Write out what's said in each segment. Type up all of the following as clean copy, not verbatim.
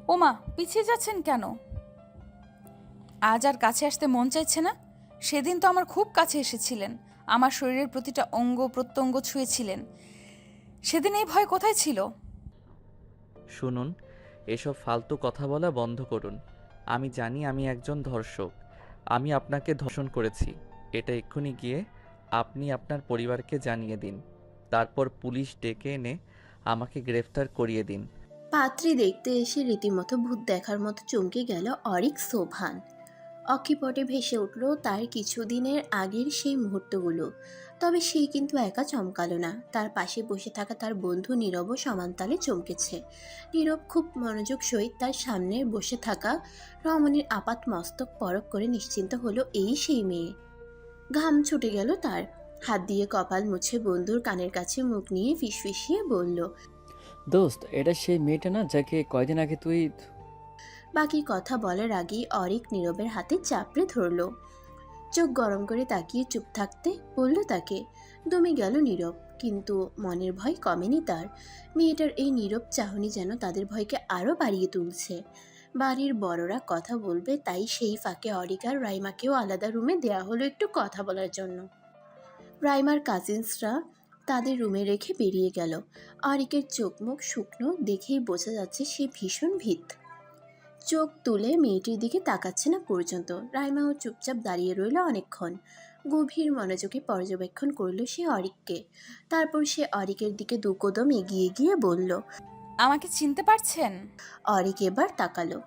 ওমা, পিছিয়ে যাচ্ছেন কেন? আজ আর কাছে আসতে মন চাইছে না? সেদিন তো আমার খুব কাছে এসেছিলেন, আমার শরীরের প্রতিটা অঙ্গ প্রত্যঙ্গ ছুঁয়েছিলেন। সেদিন এই ভয় কোথায় ছিল? শুনুন, এসব ফালতু কথা বলা বন্ধ করুন। আমি জানি আমি একজন ধর্ষক। আমি আপনাকে ধর্ষণ করেছি। এটা এক্ষুনি গিয়ে আপনি আপনার পরিবারকে জানিয়ে দিন। তারপর পুলিশ ডেকে এনে আমাকে গ্রেফতার করিয়ে দিন। পাত্রী দেখতে এসে রীতিমতো ভূত দেখার মতো চমকে গেল অরিক সোভান। অক্ষিপটে ভেসে উঠল তার কিছুদিনের আগের সেই মুহূর্তগুলো। তবে সে কিন্তু একা চমকালো না, তার পাশে বসে থাকা তার বন্ধু নীরবও সমানতালে চমকেছে। নীরব খুব মনোযোগ সহিত তার সামনে বসে থাকা রমণীর আপাত মস্তক পরখ করে নিশ্চিন্ত হলো এই সেই মেয়ে। ঘাম ছুটে গেল তার। হাত দিয়ে কপাল মুছে বন্ধুর কানের কাছে মুখ নিয়ে ফিসফিসিয়ে বলল, দোস্ত, এটা সেই মেয়েটা না যাকে কয়দিন আগে তুই... বাকি কথা বলার আগেই অরিক নীরবের হাতে চাপড়ে ধরল। চোখ গরম করে তাকিয়ে চুপ থাকতে বলল তাকে। দমে গেল নীরব, কিন্তু মনের ভয় কমেনি তার। মেয়েটার এই নীরব চাহনি যেন তাদের ভয়কে আরো বাড়িয়ে তুলছে। বাড়ির বড়রা কথা বলবে, তাই সেই ফাঁকে অরিক আর রাইমাকেও আলাদা রুমে দেয়া হলো একটু কথা বলার জন্য। রাইমার কাজিনসরা তাদের রুমে রেখে বেরিয়ে গেল। অরিকের চোখ মুখ শুকনো, দেখেই বোঝা যাচ্ছে সে ভীষণ ভীত। চোখ তুলে মেয়েটির দিকে তাকাচ্ছে না পর্যন্ত। রাইমাও চুপচাপ দাঁড়িয়ে রইল অনেকক্ষণ। গভীর মনোযোগে পর্যবেক্ষণ করল সে অরিককে। তারপর সে অরিকের দিকে দু কদম এগিয়ে গিয়ে বলল। আমাকে চিনতে পারছেন? অরিক এবার তাকালো।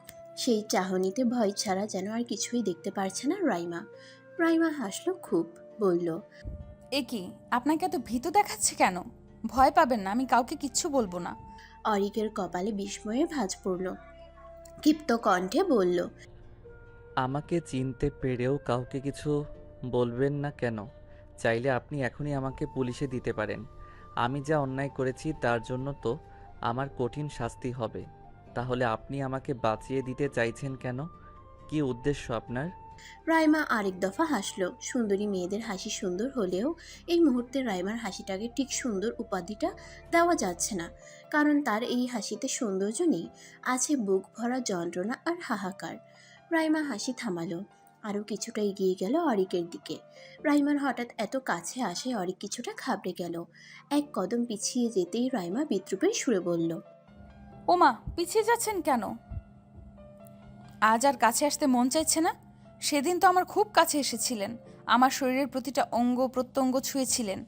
সেই চাহনিতে ভয় ছাড়া যেন আর কিছুই দেখতে পারছে না রাইমা। রাইমা হাসলো খুব, বলল, এ কি, আপনাকে এত ভীতু দেখাচ্ছে কেন? ভয় পাবেন না, আমি কাউকে কিচ্ছু বলবো না। অরিকের কপালে বিস্ময়ের ভাঁজ পড়ল। ক্ষিপ্ত কণ্ঠে বলল, আমাকে চিনতে পেরেও কাউকে কিছু বলবেন না কেন? চাইলে আপনি এখনই আমাকে পুলিশে দিতে পারেন। আমি যা অন্যায় করেছি তার জন্য তো আমার কঠিন শাস্তি হবে। তাহলে আপনি আমাকে বাঁচিয়ে দিতে চাইছেন কেন? কি উদ্দেশ্য আপনার? রাইমা আরেক দফা হাসলো। সুন্দরী মেয়েদের হাসি সুন্দর হলেও এই মুহূর্তে রাইমার হাসিটাকে ঠিক সুন্দর উপাধিটা দেওয়া যাচ্ছে না, কারণ তার এই হাসিতে সৌন্দর্য নেই, আছে বুক ভরা যন্ত্রণা আর হাহাকার। রাইমা হাসি থামালো, আরও কিছুটা এগিয়ে গেল অরিকের দিকে। রাইমার হঠাৎ এত কাছে আসে অরিক কিছুটা ঘাবড়ে গেল। এক কদম পিছিয়ে যেতেই রাইমা বিদ্রুপের সুরে বলল, ওমা, পিছিয়ে যাচ্ছেন কেন? আজ আর কাছে আসতে মন চাইছে না? সেদিন তো আমার খুব কাছে এসেছিলেন, আমার শরীরের প্রতিটা অঙ্গ প্রত্যঙ্গ ছুঁয়েছিলেন।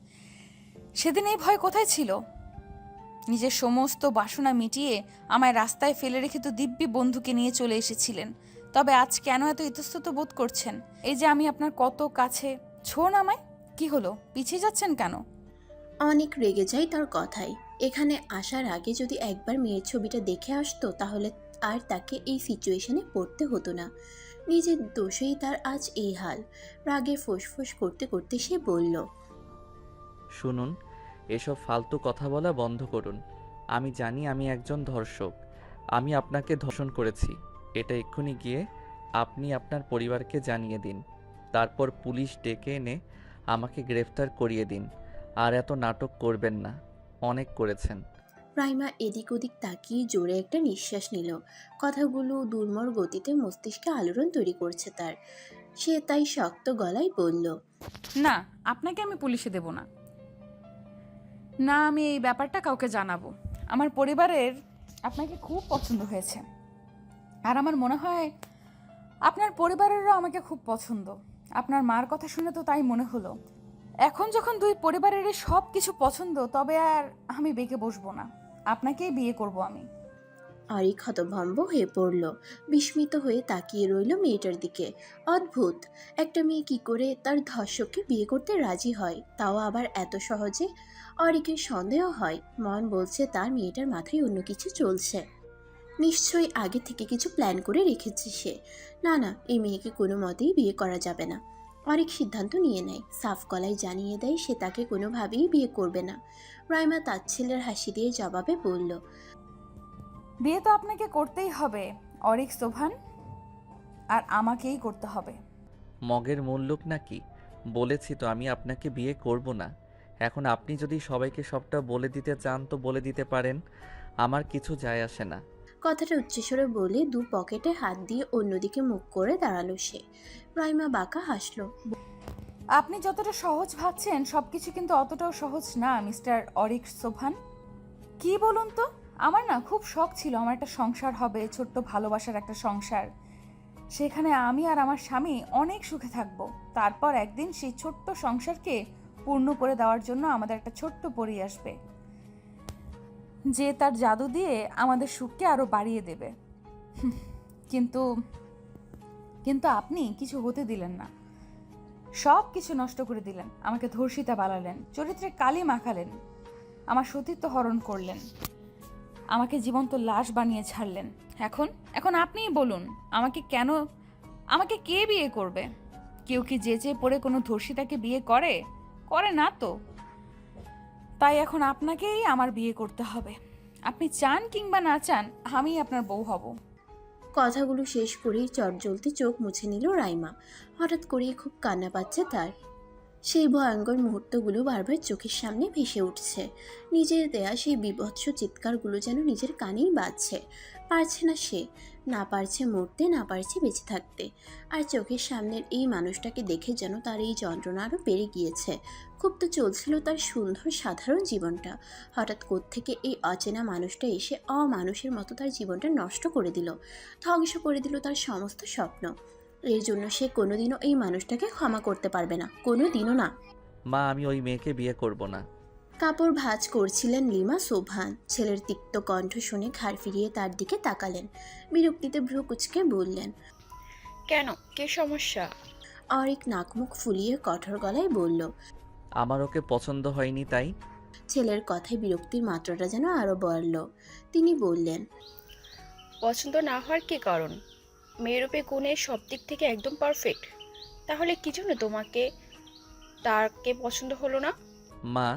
সেদিন এই ভয় কোথায় ছিল? নিজের সমস্ত বাসনা মিটিয়ে আমায় রাস্তায় ফেলে রেখে তো দিব্যি বন্ধুকে নিয়ে চলে এসেছিলেন। তবে আজ কেন এত ইতস্তত বোধ করছেন? এই যে আমি আপনার কত কাছে। ছোঁন আমায়। কি হলো, পিছিয়ে যাচ্ছেন কেন? অনেক রেগে যায় তার কথায়। এখানে আসার আগে যদি একবার মেয়ের ছবিটা দেখে আসতো তাহলে আর তাকে এই সিচুয়েশনে পড়তে হতো না। নিজের দোষেই তার আজ এই হাল। রাগে ফোঁস করতে করতে সে বলল, শুনুন, এসব ফালতু কথা বলা বন্ধ করুন। আমি জানি আমি একজন ধর্ষক। আমি আপনাকে ধর্ষণ করেছি। এটা এক্ষুনি গিয়ে আপনি আপনার পরিবারকে জানিয়ে দিন। তারপর পুলিশ ডেকে এনে আমাকে গ্রেফতার করিয়ে দিন। আর এত নাটক করবেন না, অনেক করেছেন। রাইমা এদিক ওদিক তাকিয়ে জোরে একটা নিঃশ্বাস নিল। কথাগুলো দুর্মর গতিতে মস্তিষ্কে আলোড়ন তৈরি করছে তার। সে তাই শক্ত গলায় বলল, না, আপনাকে আমি পুলিশে দেব না। না, আমি এই ব্যাপারটা কাউকে জানাবো। আমার পরিবারের আপনাকে খুব পছন্দ হয়েছে, আর আমার মনে হয় আপনার পরিবারেরও আমাকে খুব পছন্দ। আপনার মার কথা শুনে তো তাই মনে হলো। এখন যখন দুই পরিবারেরই সব কিছু পছন্দ, তবে আর আমি বেঁকে বসবো না, আপনাকেই বিয়ে করব আমি। আরিক হতভম্ব হয়ে পড়ল। বিস্মিত হয়ে তাকিয়ে রইল মেয়েটার দিকে। অদ্ভুত, একটা মেয়ে কি করে তার ধর্ষককে বিয়ে করতে রাজি হয়, তাও আবার এত সহজে। অরিকের সন্দেহ হয়, মন বলছে তার মেয়েটার মাথায় অন্য কিছু চলছে। নিশ্চয়ই আগে থেকে কিছু প্ল্যান করে রেখেছে সে। না না, এই মেয়েকে কোনো মতেই বিয়ে করা যাবে না। অরিক সিদ্ধান্ত নিয়ে নেয়, সাফ গলায় জানিয়ে দেয় সে তাকে কোনোভাবেই বিয়ে করবে না। রাইমা তাচ্ছিল্যের হাসি দিয়ে জবাবে বলল, বিয়ে তো আপনাকে করতেই হবে অরিক সোভান, আর আমাকেই করতে হবে। মগের মুল্লুক নাকি? বলেছি তো আমি আপনাকে বিয়ে করব না। এখন আপনি যদি সবাইকে সবটা বলে দিতে চান তো বলে দিতে পারেন, আমার কিছু যায় আসে না। কথাটা উচ্চস্বরে বলে দু পকেটে হাত দিয়ে অন্যদিকে মুখ করে দাঁড়ালো সে। রাইমা বাঁকা হাসলো। আপনি যতটা সহজ ভাবছেন সব কিছু কিন্তু অতটাও সহজ না মিস্টার অরিক সোভান। কি বলুন তো, আমার না খুব শখ ছিল আমার একটা সংসার হবে, ছোট্ট ভালোবাসার একটা সংসার। সেখানে আমি আর আমার স্বামী অনেক সুখে থাকব। তারপর একদিন সেই ছোট্ট সংসারকে পূর্ণ করে দেওয়ার জন্য আমাদের একটা ছোট্ট পরী আসবে, যে তার জাদু দিয়ে আমাদের সুখকে আরো বাড়িয়ে দেবে। হুম, কিন্তু কিন্তু আপনি কিছু হতে দিলেন না, সব কিছু নষ্ট করে দিলেন। আমাকে ধর্ষিতা বানালেন, চরিত্রে কালি মাখালেন, আমার সতীত্ব হরণ করলেন, আমাকে জীবন্ত লাশ বানিয়ে ছাড়লেন। এখন এখন আপনিই বলুন, আমাকে কে বিয়ে করবে? কেউ কি যেচে পড়ে কোনো ধর্ষিতাকে বিয়ে করে? করে না তো। তাই এখন আপনাকেই আমার বিয়ে করতে হবে। আপনি চান কিংবা না চান, আমিই আপনার বউ হব। কথাগুলো শেষ করেই চটজলদি চোখ মুছে নিল রাইমা। হঠাৎ করেই খুব কান্না পাচ্ছে তার। সেই ভয়ঙ্কর মুহূর্তগুলো বারবার চোখের সামনে ভেসে উঠছে। নিজের দেয়া সেই বীভৎস চিৎকারগুলো যেন নিজের কানেই বাজছে। পারছে না সে, না পারছে মরতে, না পারছে বেঁচে থাকতে। আর চোখের সামনের এই মানুষটাকে দেখে যেন তার এই যন্ত্রণা আরও বেড়ে গিয়েছে। খুব তো চলছিল তার সুন্দর সাধারণ জীবনটা, হঠাৎ কোত্থেকে এই অচেনা মানুষটা এসে অমানুষের মতো তার জীবনটা নষ্ট করে দিল, ধ্বংস করে দিল তার সমস্ত স্বপ্ন। এর জন্য সে কোনোদিনও এই মানুষটাকে ক্ষমা করতে পারবে না, কোনোদিনও না। মা, আমি ওই মেয়েকে বিয়ে করব না। কাপড় ভাঁজ করছিলেন লিমা সোভান। ছেলের তিক্ত কণ্ঠ শুনে ঘাড় ফিরিয়ে তার দিকে তাকালেন। বিরক্তিতে ভ্রু কুচকে বললেন, কেন, কি সমস্যা? অরিক নাকমুখ ফুলিয়ে কঠোর গলায় বলল। আমার ওকে পছন্দ হয়নি তাই। ছেলের কথায় বিরক্তির মাত্রাটা যেন আরো বাড়ল। তিনি বললেন, পছন্দ না হওয়ার কি কারণ? মেয়েরূপে গুণে সব দিক থেকে একদম পারফেক্ট। তাহলে কি জন্য তাকে পছন্দ হলো না? মা,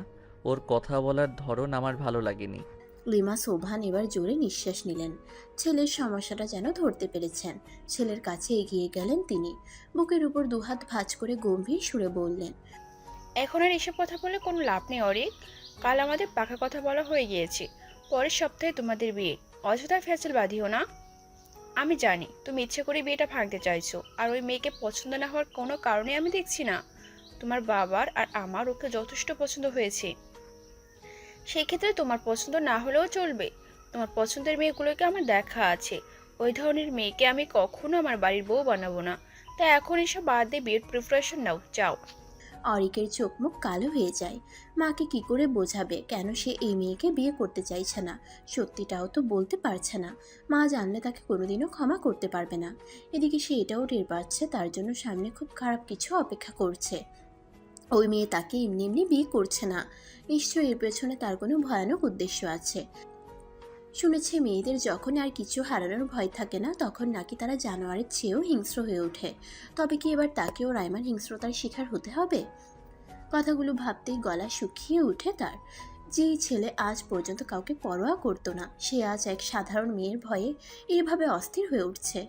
ওর কথা বলার ধরন আমার ভালো লাগেনি। লিমা সোভান এবার জোরে নিঃশ্বাস নিলেন। ছেলের সমস্যাটা যেন ধরতে পেরেছেন। ছেলের কাছে এগিয়ে গেলেন তিনি। বুকের উপর দুহাত ভাঁজ করে গম্ভীর সুরে বললেন, এখন আর এসব কথা বলে কোনো লাভ নেই অরিক। কাল আমাদের পাকা কথা বলা হয়ে গিয়েছে। পরের সপ্তাহে তোমাদের বিয়ে। অযথা ফ্যাসেল বাঁধিও না। আমি জানি তুমি ইচ্ছে করে বিয়েটা ভাঙতে চাইছো, আর ওই মেয়েকে পছন্দ না হওয়ার কোনো কারণে আমি দেখছি না। তোমার বাবার আর আমার ওকে যথেষ্ট পছন্দ হয়েছে। সেই ক্ষেত্রে তোমার পছন্দ না হলেও চলবে। তোমার পছন্দের মেয়েগুলোকে আমার দেখা আছে। ওই ধরনের মেয়েকে আমি কখনো আমার বাড়ির বউ বানাবো না। তাই এখন এসব বাদ দিয়ে বিয়ের প্রিপারেশন নাও, যাও। অরিকের চোখ মুখ কালো হয়ে যায়। মাকে কি করে বোঝাবে কেন সে এই মেয়েকে বিয়ে করতে চাইছে না? সত্যিটাও তো বলতে পারছে না। মা জানলে তাকে কোনোদিনও ক্ষমা করতে পারবে না। এদিকে সে এটাও টের পাচ্ছে তার জন্য সামনে খুব খারাপ কিছু অপেক্ষা করছে। ওই মেয়ে তাকে এমনি এমনি বিয়ে করছে না। নিশ্চয়ই এর পেছনে তার কোনো ভয়ানক উদ্দেশ্য আছে। শুনেছে মেয়েদের যখন আর কিছু হারানোর ভয় থাকে না, তখন নাকি তারা জানোয়ারের চেয়েও হিংস্র হয়ে ওঠে। তবে কি এবার তাকেও রাইমার হিংস্রতার শিকার হতে হবে? কথাগুলো ভাবতেই গলা শুকিয়ে ওঠে তার। যেই ছেলে আজ পর্যন্ত কাউকে পরোয়া করতো না, সে আজ এক সাধারণ মেয়ের ভয়ে এইভাবে অস্থির হয়ে উঠছে।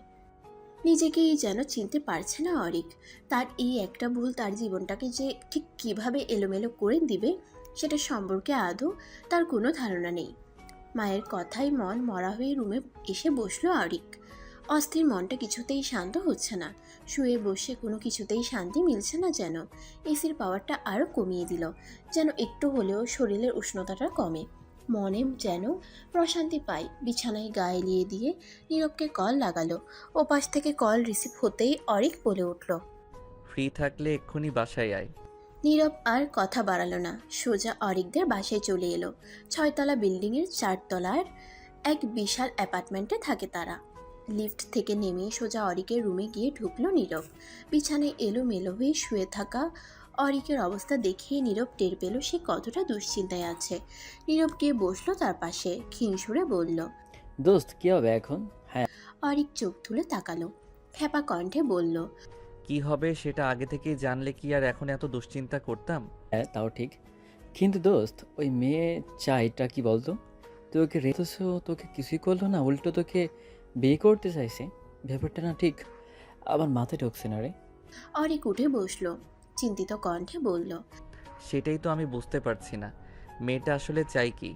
নিজেকেই যেন চিনতে পারছে না অরিক। তার এই একটা ভুল তার জীবনটাকে যে ঠিক কিভাবে এলোমেলো করে দিবে সেটা সম্পর্কে আদৌ তার কোনো ধারণা নেই। মায়ের কথায় মন মরা হয়ে রুমে এসে বসলো অরিক। অস্থির মনটা কিছুতেই শান্ত হচ্ছে না। শুয়ে বসে কোনো কিছুতেই শান্তি মিলছে না যেন। এসির পাওয়ারটা আরও কমিয়ে দিল, যেন একটু হলেও শরীরের উষ্ণতাটা কমে। মনে যেন প্রশান্তি পাই। বিছানায় গা এলিয়ে দিয়ে নীরবকে কল লাগালো। ওপাশ থেকে কল রিসিভ হতেই অরিক বলে উঠল, ফ্রি থাকলে এক্ষুনি বাসায় আয়। নীরব আর কথা বাড়ালো না, সোজা অরিকদের বাসায় চলে এলো। 6তলা বিল্ডিংয়ের 4তলার এক বিশাল অ্যাপার্টমেন্টে থাকে তারা। লিফট থেকে নেমে সোজা অরিকের রুমে গিয়ে ঢুকলো নীরব। বিছানায় এলোমেলো হয়ে শুয়ে থাকা অরিকের অবস্থা দেখে নীরব টের পেল সে কতটা দুশ্চিন্তায় আছে। নীরব গিয়ে বসলো তার পাশে, ক্ষীণ সুরে বলল, দোস্ত কি হবে এখন? হ্যাঁ, অরিক চোখ তুলে তাকালো, খ্যাপা কণ্ঠে বলল, কি হবে সেটা আগে থেকেই জানলে কি আর এখন এত দুশ্চিন্তা করতাম? হ্যাঁ তাও ঠিক, কিন্তু দোস্ত ওই মেয়ে চাইটা কি বলতো? তুই ওকে রেখেছো, তোকে কিছুই করলো না, উল্টো তোকে বিয়ে করতে চাইছে। ব্যাপারটা না ঠিক আমার মাথায় ঢুকছে না রে। অরিক উঠে বসলো, চিন্তিত কণ্ঠে বলল, সেটাই তো আমি বুঝতে পারছি না। মেয়েটা আসলে চাই কি,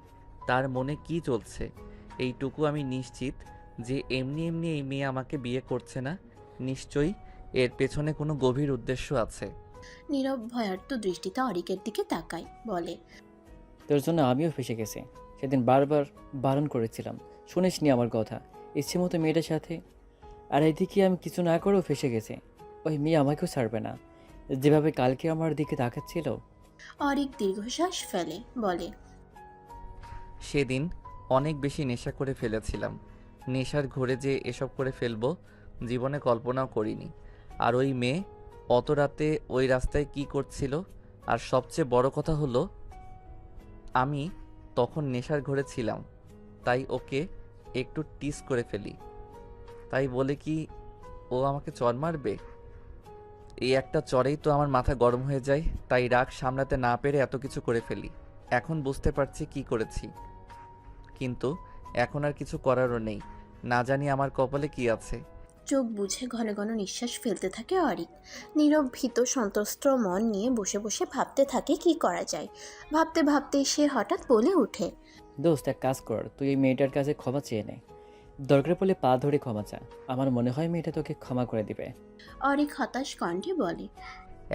তার মনে কি চলছে? এইটুকু আমি নিশ্চিত যে এমনি এমনি এই মেয়ে আমাকে বিয়ে করছে না, নিশ্চয়ই এর পেছনে কোনো গভীর উদ্দেশ্য আছে। নীরব ভয়ার্ত দৃষ্টিতে অরিকের দিকে তাকায়, বলে, তোর জন্য আমিও ফেসে গেছি। সেদিন বারবার বারণ করেছিলাম, শুনিসনি আমার কথা। ইচ্ছে মতো মেয়েটার সাথে। আর এদিকে আমি কিছু না করেও ফেসে গেছি। ওই মেয়ে আমাকেও ছাড়বে না, যেভাবে কালকে আমার দিকে তাকাচ্ছিল। অরিক দীর্ঘশ্বাস ফেলে, বলে, সেদিন অনেক বেশি নেশা করে ফেলেছিলাম। নেশার ঘোরে যে এসব করে ফেলবো জীবনে কল্পনাও করিনি। আর ওই মেয়ে অত রাতে ওই রাস্তায় কি করছিল? আর সবচেয়ে বড় কথা হলো আমি তখন নেশার ঘোরে ছিলাম, তাই ওকে একটু টিস করে ফেলি। তাই বলে কি ও আমাকে চড় মারবে? এই একটা চড়েই তো আমার মাথা গরম হয়ে যায়, তাই রাগ সামলাতে না পেরে এত কিছু করে ফেলি। এখন বুঝতে পারছি কি করেছি, কিন্তু এখন আর কিছু করারও নেই। না জানি আমার কপালে কি আছে। চোখ বুঝে ঘন ঘন নিঃশ্বাস ফেলতে থাকে অরিক। নীরব ভীত সন্ত্রস্ত মন নিয়ে বসে বসে ভাবতে থাকে কি করা যায়। ভাবতে ভাবতেই সে হঠাৎ বলে ওঠে, দোস্ত, এক কাজ কর, তুই এই মেয়েটার কাছে ক্ষমা চেয়ে নে। দরকার পড়লে পা ধরে ক্ষমা চা। আমার মনে হয় মেয়েটা তোকে ক্ষমা করে দিবে। অরিক হতাশ কণ্ঠে বলে,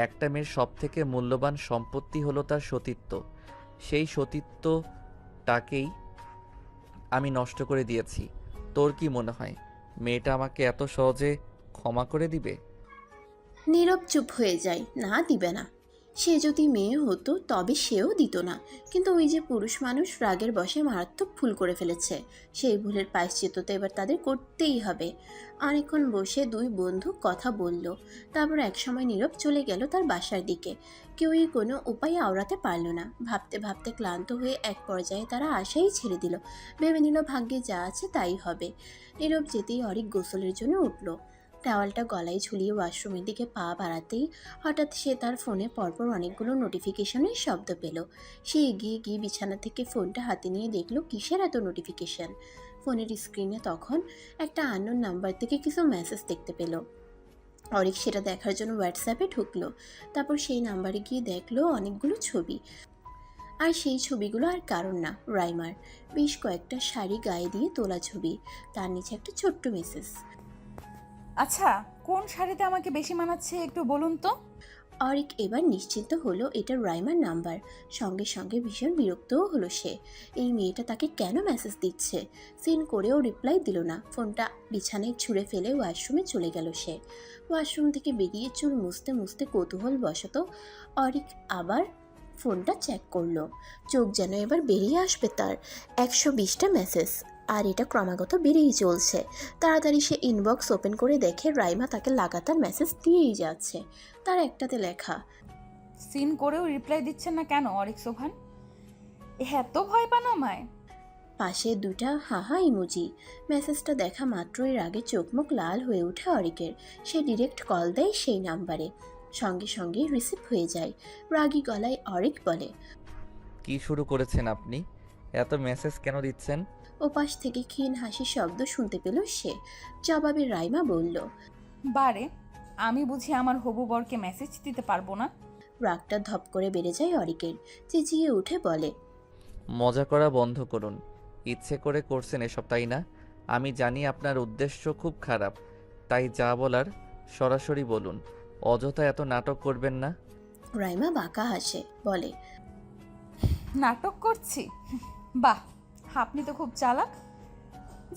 একটা মেয়ের সবথেকে মূল্যবান সম্পত্তি হলো তার সতীত্ব। সেই সতীত্বটাকেই আমি নষ্ট করে দিয়েছি। তোর কি মনে হয় মেয়েটা আমাকে এত সহজে ক্ষমা করে দিবে? নীরব চুপ হয়ে যায়। না, দিবে না। সে যদি মেয়ে হতো তবে সেও দিত না। কিন্তু ওই যে পুরুষ মানুষ রাগের বশে মারাত্মক ভুল করে ফেলেছে, সেই ভুলের প্রায়শ্চিত্ত তো এবার তাদের করতেই হবে। অনেকক্ষণ বসে দুই বন্ধু কথা বলল। তারপর একসময় নীরব চলে গেল তার বাসার দিকে। কেউই কোনো উপায় আওড়াতে পারল না। ভাবতে ভাবতে ক্লান্ত হয়ে এক পর্যায়ে তারা আশাই ছেড়ে দিল। ভেবে নিল ভাগ্যে যা আছে তাই হবে। নীরব যেতেই অরিক গোসলের জন্য উঠল। টাওয়ালটা গলায় ঝুলিয়ে ওয়াশরুমের দিকে পা বাড়াতেই হঠাৎ সে তার ফোনে পরপর অনেকগুলো নোটিফিকেশনের শব্দ পেল। সে এগিয়ে গিয়ে বিছানা থেকে ফোনটা হাতে নিয়ে দেখলো কিসের এত নোটিফিকেশন। ফোনের স্ক্রিনে তখন একটা আননোন নাম্বার থেকে কিছু মেসেজ দেখতে পেল। অরিক সেটা দেখার জন্য হোয়াটসঅ্যাপে ঢুকলো। তারপর সেই নাম্বারে গিয়ে দেখলো অনেকগুলো ছবি। আর সেই ছবিগুলো আর কারণ না, রাইমার। বেশ কয়েকটা শাড়ি গায়ে দিয়ে তোলা ছবি। তার নিচে একটা ছোট্ট মেসেজ। আচ্ছা, কোন শাড়িতে আমাকে বেশি মানাচ্ছে একটু বলুন তো? অরিক এবার নিশ্চিন্ত হলো এটা রাইমার নাম্বার। সঙ্গে সঙ্গে ভীষণ বিরক্তও হলো সে। এই মেয়েটা তাকে কেন মেসেজ দিচ্ছে? সিন করেও রিপ্লাই দিল না। ফোনটা বিছানায় ছুঁড়ে ফেলে ওয়াশরুমে চলে গেল সে। ওয়াশরুম থেকে বেরিয়ে চুল মুছতে মুছতে কৌতূহল বশত অরিক আবার ফোনটা চেক করলো। চোখ যেন এবার বেরিয়ে আসবে তার। 120টা মেসেজ, আর এটা ক্রমাগত বেড়েই চলছে। তাড়াতাড়ি সে ইনবক্স ওপেন করে দেখে রাইমা তাকে লাগাতার মেসেজ দিয়েই যাচ্ছে। তার একটাতে লেখা, সিন করেও রিপ্লাই দিচ্ছেন না কেন অরিক সোভান? এত ভয় পান আমায়? পাশে দুটা হাহা ইমোজি। মেসেজটা দেখা মাত্রই রাগে চোখ মুখ লাল হয়ে ওঠে অরিকের। সে ডিরেক্ট কল দেয় সেই নাম্বারে। সঙ্গে সঙ্গে রিসিভ হয়ে যায়। রাগী গলায় অরিক বলে, কি শুরু করেছেন আপনি? এত মেসেজ কেন দিচ্ছেন? ওপাশ থেকে ক্ষীণ হাসির শব্দ শুনতে পেল সে। জবাবে রাইমা বলল, বারে, আমি বুঝি আমার হবু বরকে মেসেজ দিতে পারবো না? রাগটা ধপ করে বেড়ে যায় অরিকের। চেঁচিয়ে উঠে বলে, মজা করা বন্ধ করুন। ইচ্ছে করে করছেন এসব, তাই না? আমি জানি আপনার উদ্দেশ্য খুব খারাপ, তাই যা বলার সরাসরি বলুন। অযথা এত নাটক করবেন না। রাইমা বাঁকা হাসে, বলে, নাটক করছি? বাহ, আপনি তো খুব চালাক।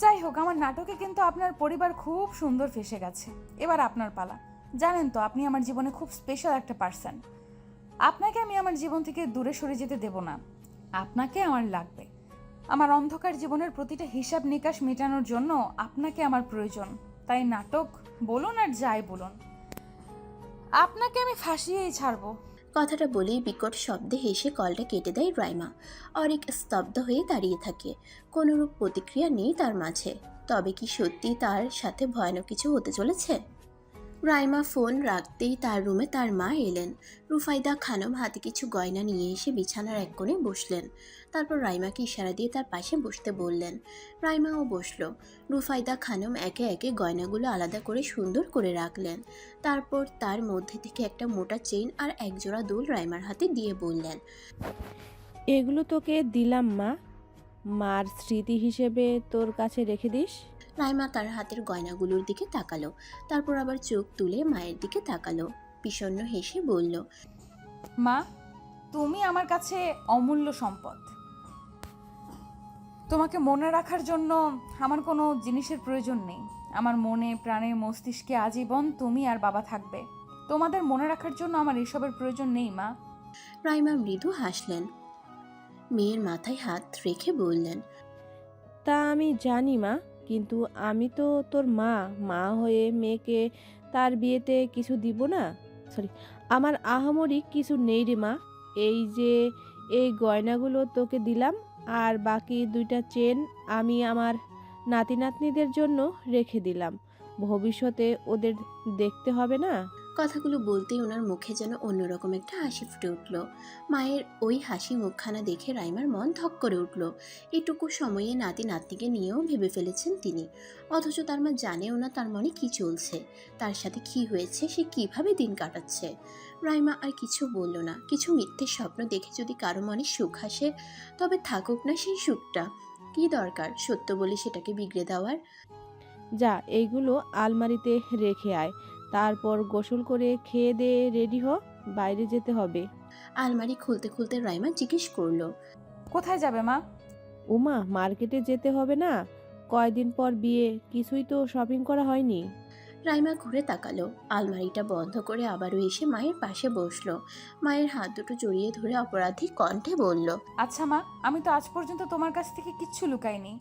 যাই হোক, আমার নাটকে কিন্তু আপনার পরিবার খুব সুন্দর ফেসে গেছে। এবার আপনার পালা। জানেন তো আপনি আমার জীবনে খুব স্পেশাল একটা পার্সন। আপনাকে আমি আমার জীবন থেকে দূরে সরে যেতে দেব না। আপনাকে আমার লাগবে। আমার অন্ধকার জীবনের প্রতিটা হিসাব নিকাশ মেটানোর জন্য আপনাকে আমার প্রয়োজন। তাই নাটক বলুন আর যাই বলুন, আপনাকে আমি ফাঁসিয়েই ছাড়বো। কথাটা বলেই বিকট শব্দে হেসে কলটা কেটে দেয় রাইমা। অরিক স্তব্ধ হয়ে দাঁড়িয়ে থাকে। কোনোরূপ প্রতিক্রিয়া নেই তার মাঝে। তবে কি সত্যি তার সাথে ভয়ানক কিছু হতে চলেছে? রাইমা ফোন রাখতেই তার রুমে তার মা এলেন। রুফাইদা খানম হাতে কিছু গয়না নিয়ে এসে বিছানার এক কোণে বসলেন। তারপর রাইমাকে ইশারা দিয়ে তার পাশে বসতে বললেন। রাইমাও বসল। রুফাইদা খানম একে একে গয়নাগুলো আলাদা করে সুন্দর করে রাখলেন। তারপর তার মধ্যে থেকে একটা মোটা চেইন আর একজোড়া দুল রাইমার হাতে দিয়ে বললেন, এগুলো তোকে দিলাম মা, মার স্মৃতি হিসেবে তোর কাছে রেখে দিস। রাইমা তার হাতের গয়নাগুলোর দিকে তাকালো, তারপর আবার চোখ তুলে মায়ের দিকে তাকালো, বিষণ্ণ হেসে বলল, মা, তুমি আমার কাছে অমূল্য সম্পদ। তোমাকে মনে রাখার জন্য আমার কোনো জিনিসের প্রয়োজন নেই। আমার মনে প্রাণে মস্তিষ্কে আজীবন তুমি আর বাবা থাকবে। তোমাদের মনে রাখার জন্য আমার এসবের প্রয়োজন নেই মা। রাইমা মৃদু হাসলেন, মেয়ের মাথায় হাত রেখে বললেন, তা আমি জানি মা, কিন্তু আমি তো তোর মা। মা হয়ে মেয়েকে তার বিয়েতে কিছু দিব না? সরি, আমার আহামরি কিছু নেই রে মা। এই যে এই গয়নাগুলো তোকে দিলাম, আর বাকি 2টা চেন আমি আমার নাতি নাতনিদের জন্য রেখে দিলাম। ভবিষ্যতে ওদের দেখতে হবে না? কথাগুলো বলতেই ওনার মুখে যেন অন্যরকম একটা হাসি ফুটে উঠল। মায়ের ওই হাসি মুখখানা দেখে রাইমার মন ধক করে উঠল। এটুকু সময়ে নাতি নাতনিকে নিয়েও ভেবে ফেলেছেন তিনি, অথচ তার মা জানেও না তার মনে কি চলছে, তার সাথে কি হয়েছে, সে কিভাবে দিন কাটাচ্ছে। রাইমা আর কিছু বলল না। কিছু মিথ্যে স্বপ্ন দেখে যদি কারো মনে সুখ আসে, তবে থাকুক না সেই সুখটা। কি দরকার সত্য বলে সেটাকে বিগড়ে দেওয়ার। যা, এইগুলো আলমারিতে রেখে আয়, তারপর গোসল করে খেয়ে দিয়ে রেডি হ, বাইরে যেতে হবে। আলমারি খুলতে খুলতে রাইমা জিজ্ঞেস করলো, কোথায় যাবে মা? উমা, মার্কেটে যেতে হবে না? কয়দিন পর বিয়ে, কিছুই তো শপিং করা হয়নি। রাইমা ঘুরে তাকালো, আলমারিটা বন্ধ করে আবারও এসে মায়ের পাশে বসলো। মায়ের হাত দুটো জড়িয়ে ধরে অপরাধী কণ্ঠে বলল, আচ্ছা মা, আমি তো আজ পর্যন্ত তোমার কাছ থেকে কিচ্ছু লুকাইনি।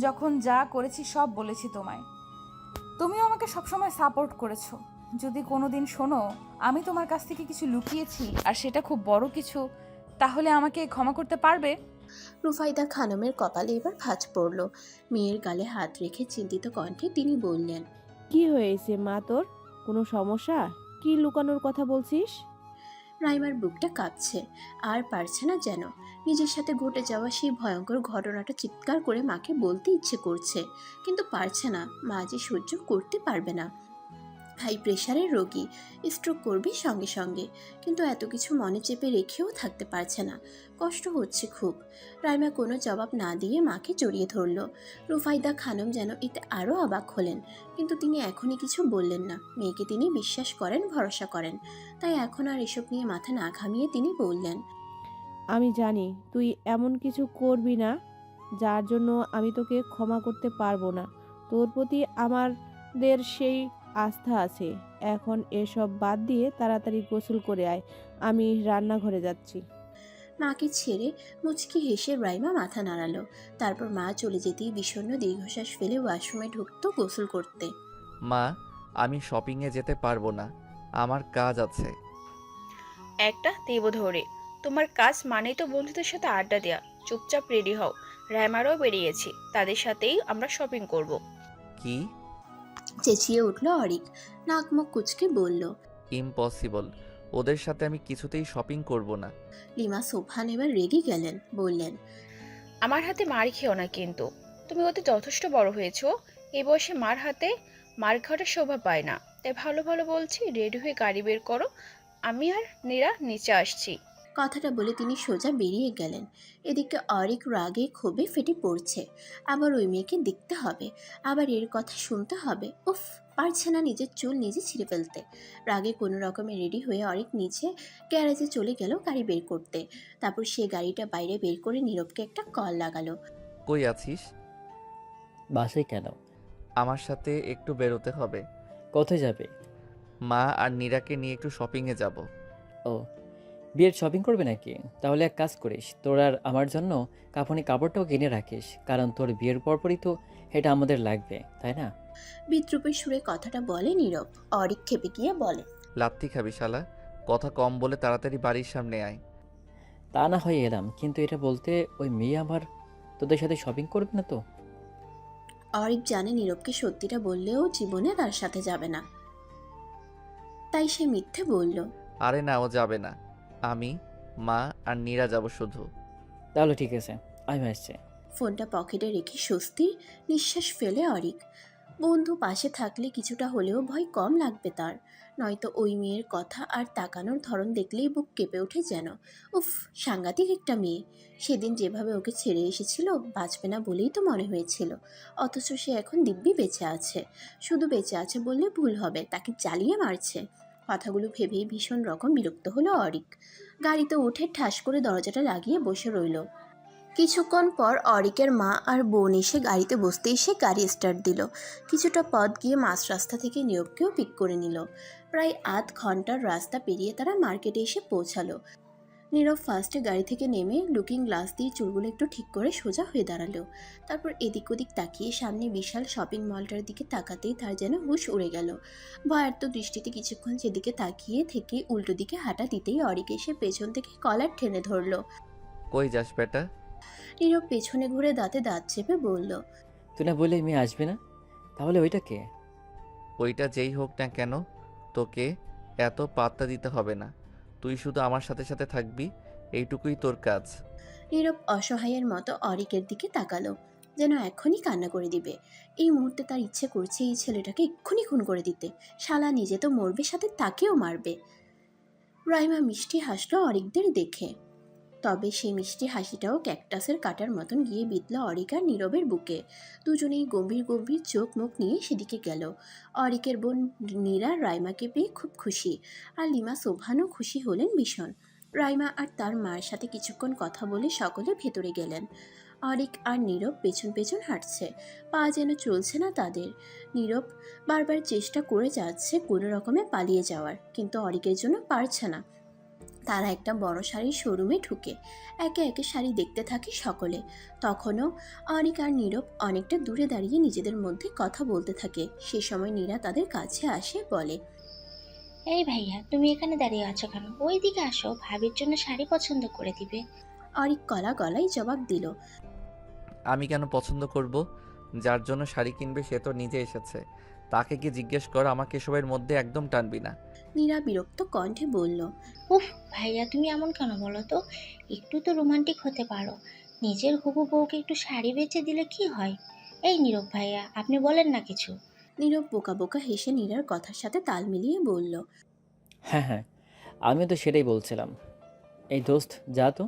যখন যা করেছি সব বলেছি তোমায়। তুমিও আমাকে সবসময় সাপোর্ট করেছো। যদি কোনোদিন শোনো আমি তোমার কাছ থেকে কিছু লুকিয়েছি আর সেটা খুব বড় কিছু, তাহলে আমাকে ক্ষমা করতে পারবে? রুফাইদা খানমের কপালে এবার ভাঁজ পড়ল। মেয়ের গালে হাত রেখে চিন্তিত কণ্ঠে তিনি বললেন, কি হয়েছে মা তোর? কোনো সমস্যা? কি লুকানোর কথা বলছিস? রাইমার বুকটা কাঁপছে, আর পারছে না যেন। নিজের সাথে ঘটে যাওয়া সেই ভয়ঙ্কর ঘটনাটা চিৎকার করে মাকে বলতে ইচ্ছে করছে, কিন্তু পারছে না। মা যে সহ্য করতে পারবে না। হাই প্রেশারের রোগী, স্ট্রোক করবে সঙ্গে সঙ্গে, কিন্তু এত কিছু মনে চেপে রেখেও থাকতে পারছে না। কষ্ট হচ্ছে খুব। রাইমা কোনো জবাব না দিয়ে মাকে জড়িয়ে ধরল। রুফাইদা খানম যেন এতে আরও অবাক হলেন, কিন্তু তিনি এখনই কিছু বললেন না। মেয়েকে তিনি বিশ্বাস করেন, ভরসা করেন, তাই এখন আর এসব নিয়ে মাথা না ঘামিয়ে তিনি বললেন, আমি জানি তুই এমন কিছু করবি না যার জন্য আমি তোকে ক্ষমা করতে পারবো না। তোর প্রতি আমাদের সেই আস্থা আছে। এখন এসব বাদ দিয়ে তাড়াতাড়ি গোসল করে আয়, আমি রান্নাঘরে যাচ্ছি। মাকে ছেড়ে মুচকি হেসে রাইমা মাথা নাড়ালো। তারপর মা চলে যেতেই বিষণ্ণ দীর্ঘশ্বাস ফেলে ওয়াশরুমে ঢুকতো গোসল করতে। মা, আমি শপিংয়ে যেতে পারবো না, আমার কাজ আছে। একটা দেব ধরে, তোমার কাজ মানেই তো বন্ধুদের সাথে আড্ডা দেওয়া। চুপচাপ রেডি হও, রাইমারও বেরিয়েছি, তাদের সাথেই আমরা শপিং করব। কি? চেঁচিয়ে উঠল অরিক, নাক মুখ কুচকে বলল। ইম্পসিবল, ওদের সাথে আমি কিছুতেই শপিং করব না। লিমা সোফান এবার রেগে গেলেন, বললেন, আমার হাতে মার খেও না কিন্তু। তুমি ওতে যথেষ্ট বড় হয়েছো, এই বয়সে মার হাতে মার খাওয়াটা শোভা পায় না। তাই ভালো ভালো বলছি, রেডি হয়ে গাড়ি বের করো, আমি আর নীরা নিচে আসছি। কথাটা বলে তিনি সোজা বেরিয়ে গেলেন। এদিকে অরিক রাগে ক্ষোভে ফেটে পড়ছে। আবার ওই মেয়েকে দেখতে হবে, আবার এর কথা শুনতে হবে। উফ, পারছে না নিজের চুল নিজে ছিঁড়ে ফেলতে। রাগে কোনো রকমে রেডি হয়ে অরিক নিচে গ্যারেজে চলে গেল গাড়ি বের করতে। তারপর সে গাড়িটা বাইরে বের করে নীরবকে একটা কল লাগালো। কই আছিস? বাসায় কেন? আমার সাথে একটু বেরোতে হবে। কোথায় যাবে? মা আর নীরাকে নিয়ে একটু শপিংয়ে যাব। ও, বিয়ের শপিং করবে নাকি? তাহলে এক কাজ করিস, তোর আর আমার জন্য কাপড়টাও কিনে রাখিস, কারণ তোর বিয়ের পরপরই তো এটা আমাদের লাগবে, তাই না? বিদ্রুপের সুরে কথাটা বলে নীরব। অরিক খেপে গিয়ে বলে, লাত্তি খাবি শালা? কথা কম বলে তাড়াতাড়ি বাড়ির সামনে আয়। তা না হয় এলাম, কিন্তু এটা বলতে ওই মেয়ে আমার তোদের সাথে শপিং করবে না তো? অরিক জানে নীরবকে সত্যিটা বললেও জীবনে তার সাথে যাবে না, তাই সে মিথ্যে বলল। আরে না, ও যাবে না। আমি, মা আর নীরা যাব শুধু। তাহলে ঠিক আছে, আমি আসছি। ফোনটা পকেটে রেখে স্বস্তির নিঃশ্বাস ফেলে অরিক। বন্ধু পাশে থাকলে কিছুটা হলেও ভয় কম লাগবে তার, নয়তো ওই মেয়ের কথা আর তাকানোর ধরন দেখলেই বুক কেঁপে ওঠে যেন। উফ, সাংঘাতিক একটা মেয়ে। সেদিন যেভাবে ওকে ছেড়ে এসেছিল, বাঁচবে না বলেই তো মনে হয়েছিল, অথচ সে এখন দিব্যি বেঁচে আছে। শুধু বেঁচে আছে বললে ভুল হবে, তাকে জ্বালিয়ে মারছে। কথাগুলো ভেবেই ভীষণ রকম বিরক্ত হলো অরিক। গাড়িতে উঠে ঠাস করে দরজাটা লাগিয়ে বসে রইল। কিছুক্ষণ পর অরিকের মা আর বোন এসে গাড়িতে বসতেই সে গাড়ি স্টার্ট দিল। কিছুটা পথ গিয়ে মাঝ রাস্তা থেকে নীরবকেও পিক করে নিল। প্রায় আধ ঘন্টার রাস্তা পেরিয়ে তারা মার্কেটে এসে পৌঁছালো। নীরব ফার্স্টে গাড়ি থেকে নেমে লুকিং গ্লাস দিয়ে চুলগুলো একটু ঠিক করে সোজা হয়ে দাঁড়ালো। তারপর এদিক ওদিক তাকিয়ে সামনে বিশাল শপিং মলটার দিকে তাকাতেই তার যেন হুঁশ উড়ে গেল। ভয়ার্ত দৃষ্টিতে কিছুক্ষণ সেদিকে তাকিয়ে থেকে উল্টো দিকে হাঁটা দিতেই অরিক এসে পেছন থেকে কলার টেনে ধরলো। কই যাস বেটা? নীরব পেছনে ঘুরে দাঁতে দাঁত চেপে বলল, তুই না বললে এই মেয়ে আসবে না, তাহলে ওইটা কে? ওইটা যেই হোক না কেন, তোকে এত পাত্তা দিতে হবে না। তুই শুধু আমার সাথে সাথে থাকবি, এইটুকুই তোর কাজ। নীরব অসহায়ের মতো অরিকের দিকে তাকালো, যেন এক্ষুনি কান্না করে দিবে। এই মুহূর্তে তার ইচ্ছে করছে এই ছেলেটাকে এক্ষুনি খুন করে দিতে। শালা নিজে তো মরবে, সাথে তাকেও মারবে। রাইমা মিষ্টি হাসলো অরিকদের দেখে, তবে সেই মিষ্টি হাসিটাও ক্যাকটাসের কাটার মতন গিয়ে বিঁধল অরিক আর নীরবের বুকে। দুজনেই গম্ভীর গম্ভীর চোখ মুখ নিয়ে সেদিকে গেল। অরিকের বোন নীরা রাইমাকে পেয়ে খুব খুশি, আর লিমা সোভানও খুশি হলেন ভীষণ। রাইমা আর তার মায়ের সাথে কিছুক্ষণ কথা বলে সকলে ভেতরে গেলেন। অরিক আর নীরব পেছন পেছন হাঁটছে, পা যেন চলছে না তাদের। নীরব বারবার চেষ্টা করে যাচ্ছে কোনো রকমে পালিয়ে যাওয়ার, কিন্তু অরিকের জন্য পারছে না। তারা একটা বড় শাড়ির শোরুমে ঢুকে একে একে শাড়ি দেখতে থাকে সকলে। তখনও অরিক আর নীরব অনেকটা দূরে দাঁড়িয়ে নিজেদের মধ্যে কথা বলতে থাকে। সে সময় নীরা তাদের কাছে আসে, বলে, এই ভাইয়া, তুমি এখানে দাঁড়িয়ে আছো কেন? ওই দিকে আসো, ভাবির জন্য শাড়ি পছন্দ করে দিবে। অরিক কলা গলায় জবাব দিল, আমি কেন পছন্দ করব? যার জন্য শাড়ি কিনবে সে তো নিজে এসেছে, তাকে কি জিজ্ঞেস কর। আমাকে এসবের মধ্যে একদম টানবি না। নীরা বিরক্ত কণ্ঠে বলল, উফ ভাইয়া, তুমি এমন কেন বলো তো? একটু তো রোমান্টিক হতে পারো। নিজের হবু বউকে একটু শাড়ি বেচে দিলে কি হয়? এই নীরব ভাইয়া, আপনি বলেন না কিছু। নীরব বোকা বোকা হেসে নীরার কথার সাথে তাল মিলিয়ে বলল, হ্যাঁ হ্যাঁ, আমিও তো সেটাই বলছিলাম। এই দোস্ত, যা তো,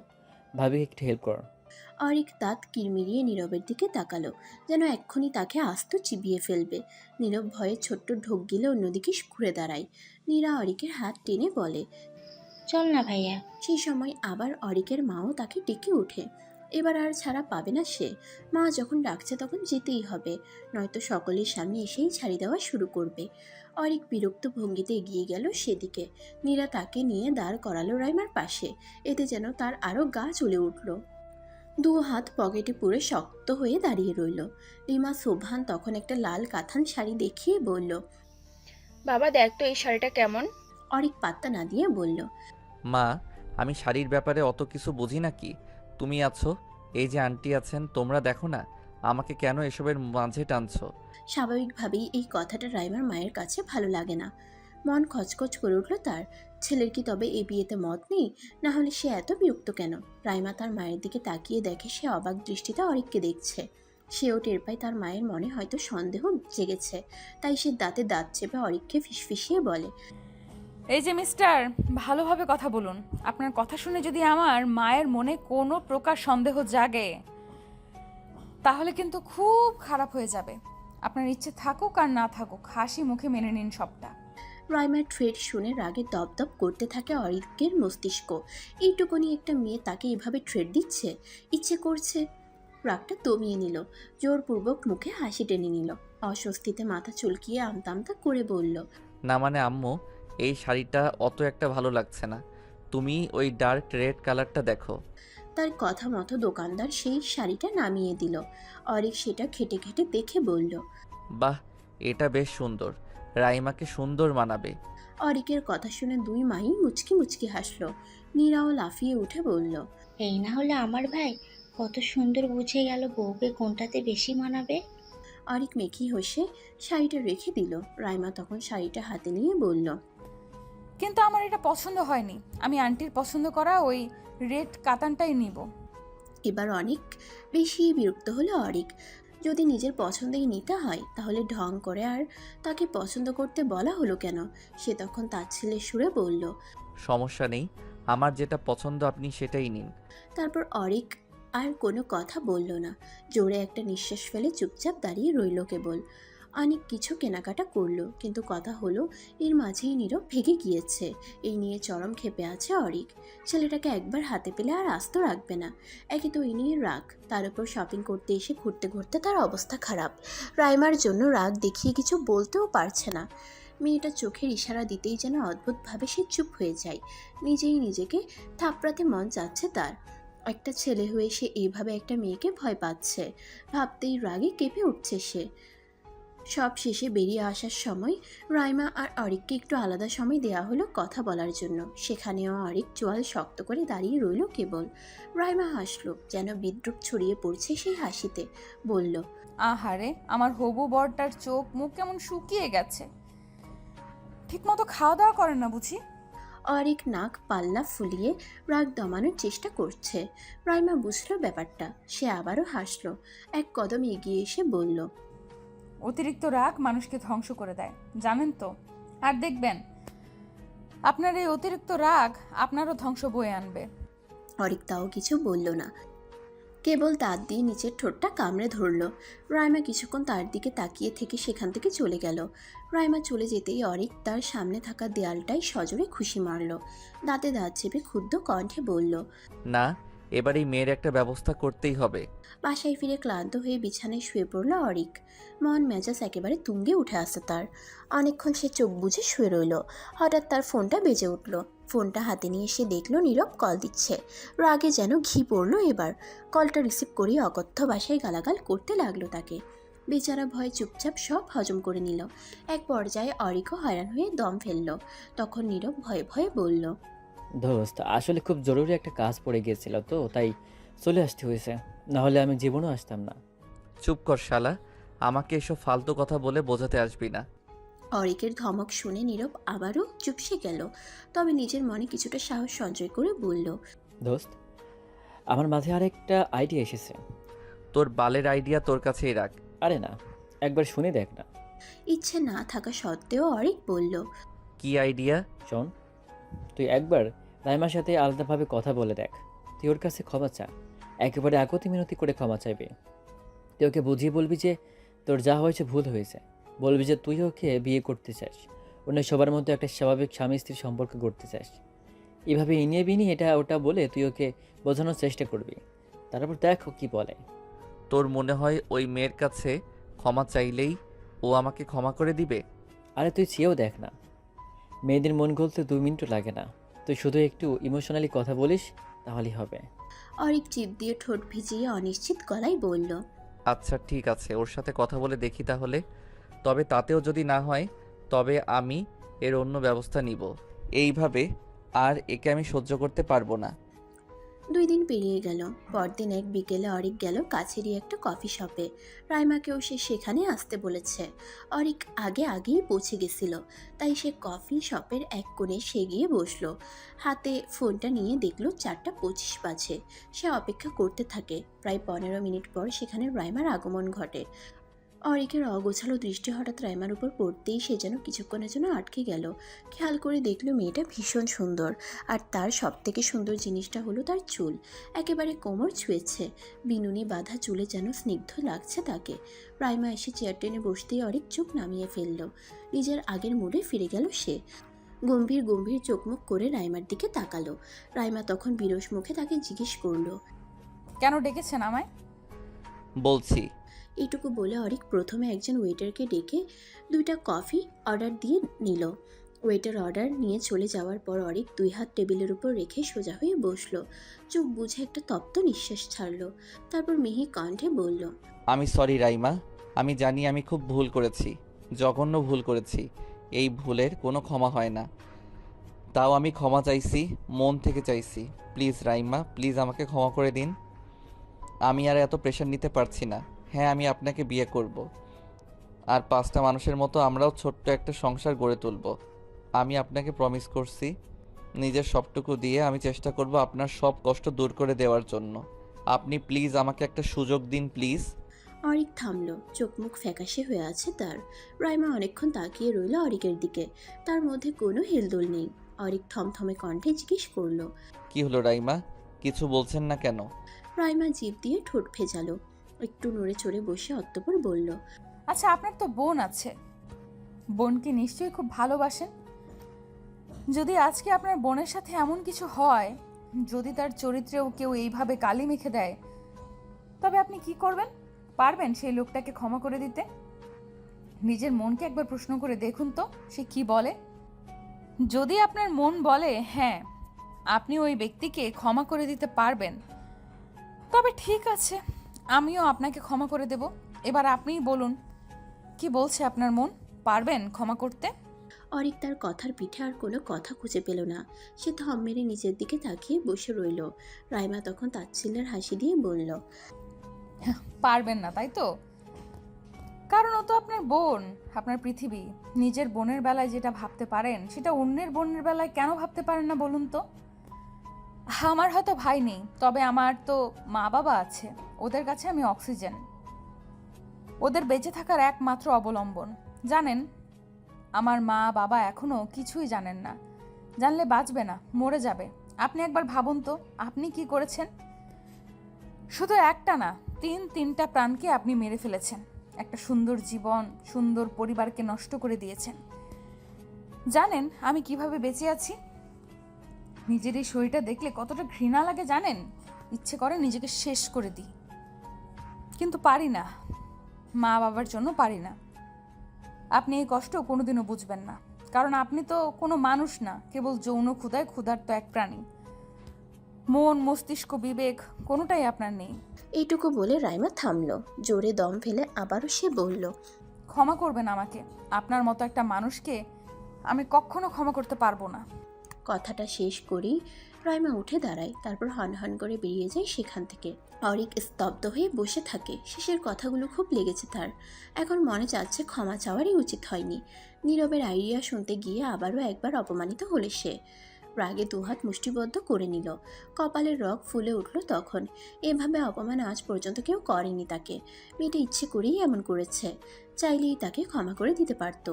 ভাবিকে একটু হেল্প কর। অরিক দাঁত কিরমিরিয়ে নীরবের দিকে তাকালো, যেন এক্ষুনি তাকে আস্ত চিবিয়ে ফেলবে। নীরব ভয়ে ছোট্ট ঢোক গিলে অন্যদিকে ঘুরে দাঁড়ায়। নীরা অরিকের হাত টেনে বলে, চল না ভাইয়া। সেই সময় আবার অরিকের মাও তাকে ডেকে ওঠে। এবার আর ছাড়া পাবে না সে। মা যখন ডাকছে তখন যেতেই হবে, নয়তো সকলের সামনে এসেই ছাড়ি দেওয়া শুরু করবে। অরিক বিরক্ত ভঙ্গিতে এগিয়ে গেল সেদিকে। নীরা তাকে নিয়ে দাঁড় করালো রাইমার পাশে। এতে যেন তার আরও গা চলে উঠল। দু হাত পকেটে পুরে শক্ত হয়ে দাঁড়িয়ে রইল। রিমা সোভান তখন একটা লাল কাঁথান শাড়ি দেখিয়ে বলল, বাবা দেখ তো এই শাড়িটা কেমন। অরিক পাত্তা না দিয়ে বলল, মা, আমি শাড়ির ব্যাপারে অত কিছু বুঝি না। কি তুমি আছো, এই যে আন্টি আছেন, তোমরা দেখো না আমাকে কেন এসবের মাঝে টানছো? স্বাভাবিকভাবেই এই কথাটা রাইমার মায়ের কাছে ভালো লাগে না। মন খচখচ করে উঠল তার। ছেলের কি তবে এই বিয়েতে মত নেই? না হলে সে এত বিরক্ত কেন? রাইমা তার মায়ের দিকে তাকিয়ে দেখে সে অবাক দৃষ্টিতে অরিককে দেখছে। সেও টের পায় তার মায়ের মনে হয়তো সন্দেহ জেগেছে। তাই সে দাঁতে দাঁত চেপে অরিককে ফিসফিসিয়ে বলে, এই যে মিস্টার, ভালোভাবে কথা বলুন। আপনার কথা শুনে যদি আমার মায়ের মনে কোনো প্রকার সন্দেহ জাগে, তাহলে কিন্তু খুব খারাপ হয়ে যাবে। আপনার ইচ্ছে থাকুক আর না থাকুক, হাসি মুখে মেনে নিন সবটা। রাইমার থ্রেড শুনে রাগে দপদপ করতে থাকে অরিকের মস্তিষ্ক। এইটুকুনি একটা মেয়ে তাকে এভাবে থ্রেড দিচ্ছে, ইচ্ছে করছে। রাগটা দমিয়ে নিল, জোরপূর্বক মুখে হাসি টেনে নিল। অস্বস্তিতে মাথা চুলকিয়ে আমতা আমতা করে বলল, না মানে আম্মু, এই শাড়িটা অত একটা ভালো লাগছে না। তুমি ওই ডার্ক রেড কালারটা দেখো। তার কথা মতো দোকানদার সেই শাড়িটা নামিয়ে দিল। অরিক সেটা ঘেটে ঘেটে দেখে বলল, বাহ, এটা বেশ সুন্দর, রাইমাকে সুন্দর মানাবে। অরিকের কথা শুনে দুই মাই মুচকি মুচকি হাসলো। নীরাও লাফিয়ে উঠে বলল, এই না হলে আমার ভাই কত সুন্দর বুঝে গেল বউকে কোনটাতে বেশি মানাবে। অরিক মেখি হেসে শাড়িটা রেখে দিল। রাইমা তখন শাড়িটা হাতে নিয়ে বলল, কিন্তু আমার এটা পছন্দ হয়নি। আমি আন্টির পছন্দ করা ওই রেড কাতানটাই নিব। এবার অনেক বেশি বিরক্ত হলো অরিক। যদি নিজের পছন্দেই নিতে হয় তাহলে ঢং করে আর তাকে পছন্দ করতে বলা হলো কেন? সে তখন তাচ্ছিল্যের সুরে বলল। সমস্যা নেই, আমার যেটা পছন্দ আপনি সেটাই নিন। তারপর অরিক আর কোনো কথা বলল না, জোরে একটা নিঃশ্বাস ফেলে চুপচাপ দাঁড়িয়ে রইল কেবল। অনেক কিছু কেনাকাটা করলো, কিন্তু কথা হলো এর মাঝেই নীরব ভেগে গিয়েছে। এই নিয়ে চরম ক্ষেপে আছে অরিক। ছেলেটাকে একবার হাতে পেলে আর আস্ত রাখবে না। একে তো এই নিয়ে রাগ, তার উপর শপিং করতে এসে ঘুরতে ঘুরতে তার অবস্থা খারাপ। রাইমার জন্য রাগ দেখিয়ে কিছু বলতেও পারছে না। মেয়েটা চোখের ইশারা দিতেই যেন অদ্ভুতভাবে সে চুপ হয়ে যায়। নিজেই নিজেকে থাপড়াতে মন চাচ্ছে তার। একটা ছেলে হয়ে সে এইভাবে একটা মেয়েকে ভয় পাচ্ছে, ভাবতেই রাগে কেঁপে উঠছে সে। সব শেষে বেরিয়ে আসার সময় রাইমা আর অরিককে একটু আলাদা সময় দেয়া হলো কথা বলার জন্য। সেখানেও অরিক চোয়াল শক্ত করে দাঁড়িয়ে রইল কেবল। রাইমা হাসলো, যেন বিদ্রুপ ছড়িয়ে পড়ছে সেই হাসিতে। বলল, আহারে, আমার হবু বরটার চোখ মুখ কেমন শুকিয়ে গেছে। ঠিকমতো খাওয়া দাওয়া করেন না বুঝি? অরিক নাক পাল্লা ফুলিয়ে রাগ দমানোর চেষ্টা করছে। রাইমা বুঝলো ব্যাপারটা, সে আবারও হাসলো। এক কদম এগিয়ে এসে বলল, অতিরিক্ত রাগ মানুষকে ধ্বংস করে দেয়, জানেন তো? আর দেখবেন আপনার এই অতিরিক্ত রাগ আপনারও ধ্বংস বয়ে আনবে। অরিক তাও কিছু বলল না, কেবল দাঁত দিয়ে নিচের ঠোঁটটা কামড়ে ধরল। রাইমা কিছুক্ষণ তার দিকে তাকিয়ে থেকে সেখান থেকে চলে গেল। রাইমা চলে যেতেই অরিক তার সামনে থাকা দেয়ালটাই সজোরে খুশি মারল। দাঁতে দাঁত চেপে ক্ষুব্ধ কণ্ঠে বলল, না, এবার এই মেয়ের একটা ব্যবস্থা করতেই হবে। বাসায় ফিরে ক্লান্ত হয়ে বিছানায় শুয়ে পড়ল অরিক। মন মেজাজ একেবারে তুঙ্গে উঠে আসে তার। অনেকক্ষণ সে চোখ বুজে শুয়ে রইল। হঠাৎ তার ফোনটা বেজে উঠল। ফোনটা হাতে নিয়ে সে দেখল নীরব কল দিচ্ছে। রাগে যেন ঘি পড়ল এবার। কলটা রিসিভ করেই অকথ্য ভাষায় গালাগাল করতে লাগলো তাকে। বেচারা ভয়ে চুপচাপ সব হজম করে নিল। এক পর্যায়ে অরিকও হয়রান হয়ে দম ফেলল। তখন নীরব ভয়ে ভয়ে বলল, দোস্ত, আসলে খুব জরুরি একটা কাজ পড়ে গিয়েছিল তো, তাই চলে আসতে হয়েছে, নাহলে আমি জীবনও আসতাম না। চুপ কর শালা, আমাকে এসব ফালতু কথা বলে বোঝাতে আসবি না। অরিকের ধমক শুনে নীরব আবারও চুপসে গেল। তবে নিজের মনে কিছুটা সাহস সঞ্চয় করে বলল, দোস্ত, আমার মাথায় আরেকটা আইডিয়া এসেছে। তোর বালের আইডিয়া তোর কাছেই রাখ। আরে না, একবার শুনে দেখ না। ইচ্ছে না থাকা সত্ত্বেও অরিক বলল, কি আইডিয়া? শোন, তুই একবার রাইমার সাথে আলাদাভাবে কথা বলে দেখ। তুই ওর কাছে ক্ষমা চা, একেবারে আকতি মিনতি করে ক্ষমা চাইবি। তুই ওকে বুঝিয়ে বলবি যে তোর যা হয়েছে ভুল হয়েছে। বলবি যে তুই ওকে বিয়ে করতে চাস, অন্য সবার মধ্যে একটা স্বাভাবিক স্বামী স্ত্রীর সম্পর্ক করতে চাস। এভাবে ইনিয়ে বিনি এটা ওটা বলে তুই ওকে বোঝানোর চেষ্টা করবি। তারপর দেখ ও কি বলে। তোর মনে হয় ওই মেয়ের কাছে ক্ষমা চাইলেই ও আমাকে ক্ষমা করে দিবে? আরে তুই চেয়েও দেখ না, মেয়েদের মন গলতে 2 মিনিটও লাগে না। তুই শুধু একটু ইমোশনালি কথা বলিস, তাহলেই হবে। অরিক জিভ দিয়ে ঠোঁট ভিজিয়ে অনিশ্চিত গলায় বলল, আচ্ছা ঠিক আছে, ওর সাথে কথা বলে দেখি তাহলে। তবে তাতেও যদি না হয় তবে আমি এর অন্য ব্যবস্থা নিব। এইভাবে আর একে আমি সহ্য করতে পারবো না। 2 দিন পেরিয়ে গেল। পরদিন এক বিকেলে অরিক গেল কাছেরই একটা কফি শপে। রাইমাকেও সে সেখানে আসতে বলেছে। অরিক আগেই পৌঁছে গেছিল, তাই সে কফি শপের এক কোণে সে গিয়ে বসলো। হাতে ফোনটা নিয়ে দেখলো 4:25 বাজে। সে অপেক্ষা করতে থাকে। প্রায় 15 মিনিট পর সেখানে রাইমার আগমন ঘটে। অরিকের অগোছালো দৃষ্টি হঠাৎ রাইমার উপর পড়তেই সে যেন কিছুক্ষণের জন্য আটকে গেল। খেয়াল করে দেখল মেয়েটা ভীষণ সুন্দর, আর তার সবথেকে সুন্দর জিনিসটা হলো তার চুল। একেবারে কোমর ছুঁয়েছে, বিনুনি বাঁধা চুলে যেন স্নিগ্ধ লাগছে তাকে। রাইমা এসে চেয়ার টেনে বসতেই অরিক চোখ নামিয়ে ফেলল। নিজের আগের মুডে ফিরে গেল সে। গম্ভীর গম্ভীর চোখমুখ করে রাইমার দিকে তাকালো। রাইমা তখন বিরস মুখে তাকে জিজ্ঞেস করলো, কেন ডেকেছেন আমায়? বলছি। এইটুকু বলে অরিক প্রথমে একজন ওয়েটারকে ডেকে 2টা কফি অর্ডার দিয়ে নিল। ওয়েটার অর্ডার নিয়ে চলে যাওয়ার পর অরিক 2 হাত টেবিলের উপর রেখে সোজা হয়ে বসলো। চোখ বুঝে একটা তপ্ত নিঃশ্বাস ছাড়লো। তারপর মিহি কণ্ঠে বলল, আমি সরি রাইমা, আমি জানি আমি খুব ভুল করেছি, জঘন্য ভুল করেছি। এই ভুলের কোনো ক্ষমা হয় না, তাও আমি ক্ষমা চাইছি, মন থেকে চাইছি। প্লিজ রাইমা, প্লিজ আমাকে ক্ষমা করে দিন। আমি আর এত প্রেশার নিতে পারছি না। হ্যাঁ, আমি আপনাকে বিয়ে করব, আর 5টা মানুষের মতো আমরাও ছোট্ট একটা সংসার গড়ে তুলব। আমি আপনাকে প্রমিস করছি, নিজের সবটুকু দিয়ে আমি চেষ্টা করব আপনার সব কষ্ট দূর করে দেওয়ার জন্য। আপনি প্লিজ আমাকে একটা সুযোগ দিন, প্লিজ। অরিক থামলো, চোখ মুখ ফ্যাকাশে হয়ে আছে তার। রাইমা অনেকক্ষণ তাকিয়ে রইল অরিকের দিকে, তার মধ্যে কোনো হেলদোল নেই। অরিক থমথমে কণ্ঠে জিজ্ঞেস করলো। কি হলো রাইমা, কিছু বলছেন না কেন? রাইমা জিভ দিয়ে ঠোঁট ভেজালো, একটু নড়ে চড়ে বসে অতঃপর বলল। আচ্ছা, আপনার তো বোন আছে, বোনকে নিশ্চয়ই খুব ভালোবাসেন। যদি আজকে আপনার বোনের সাথে এমন কিছু হয়, যদি তার চরিত্রেও কেউ এইভাবে কালি মেখে দেয়, তবে আপনি কি করবেন? পারবেন সেই লোকটাকে ক্ষমা করে দিতে? নিজের মনকে একবার প্রশ্ন করে দেখুন তো, সে কি বলে। যদি আপনার মন বলে হ্যাঁ, আপনি ওই ব্যক্তিকে ক্ষমা করে দিতে পারবেন, তবে ঠিক আছে, আমিও আপনাকে ক্ষমা করে দেব। এবার আপনিই বলুন, কি বলছে আপনার মন? পারবেন ক্ষমা করতে? অরিক তার কথার পিঠে আর কোনো কথা খুঁজে পেল না। সে থম মেরে নিচের দিকে তাকিয়ে বসে রইল। রাইমা তখন তাচ্ছিল্যের হাসি দিয়ে বলল। পারবেন না, তাই তো? কারণ ও তো আপনার বোন, আপনার পৃথিবী। নিজের বোনের বেলায় যেটা ভাবতে পারেন, সেটা অন্যের বোনের বেলায় কেন ভাবতে পারেন না বলুন তো? আমার হয়তো ভাই নেই, তবে আমার তো মা বাবা আছে। ওদের কাছে আমি অক্সিজেন, ওদের বেঁচে থাকার একমাত্র অবলম্বন। জানেন, আমার মা বাবা এখনো কিছুই জানেন না। জানলে বাঁচবে না, মরে যাবে। আপনি একবার ভাবুন তো, আপনি কি করেছেন? শুধু একটা না, তিনটা প্রাণকে আপনি মেরে ফেলেছেন। একটা সুন্দর জীবন, সুন্দর পরিবারকে নষ্ট করে দিয়েছেন। জানেন আমি কিভাবে বেঁচে আছি? নিজের এই শরীরটা দেখলে কতটা ঘৃণা লাগে জানেন? ইচ্ছে করে নিজেকে শেষ করে দিই, কিন্তু পারি না। মা বাবার জন্য পারি না। আপনি এই কষ্ট কোনোদিনও বুঝবেন না, কারণ আপনি তো কোনো মানুষ না, কেবল যৌন ক্ষুধায় ক্ষুধার্ত এক প্রাণী। মন, মস্তিষ্ক, বিবেক কোনোটাই আপনার নেই। এইটুকু বলে রাইমা থামলো, জোরে দম ফেলে আবারও সে বলল। ক্ষমা করবেন আমাকে। আপনার মতো একটা মানুষকে আমি কখনো ক্ষমা করতে পারবো না। কথাটা শেষ করেই রাইমা উঠে দাঁড়ায়, তারপর হনহন করে বেরিয়ে যায় সেখান থেকে। অরিক স্তব্ধ হয়ে বসে থাকে। শেষের কথাগুলো খুব লেগেছে তার। এখন মনে চাচ্ছে ক্ষমা চাওয়ারই উচিত হয়নি। নীরবের আইডিয়া শুনতে গিয়ে আবারও একবার অপমানিত হলে সে রাগে দুহাত মুষ্টিবদ্ধ করে নিল। কপালের রগ ফুলে উঠল তখন। এভাবে অপমান আজ পর্যন্ত কেউ করেনি তাকে। মেয়েটা ইচ্ছে করেই এমন করেছে, চাইলেই তাকে ক্ষমা করে দিতে পারত,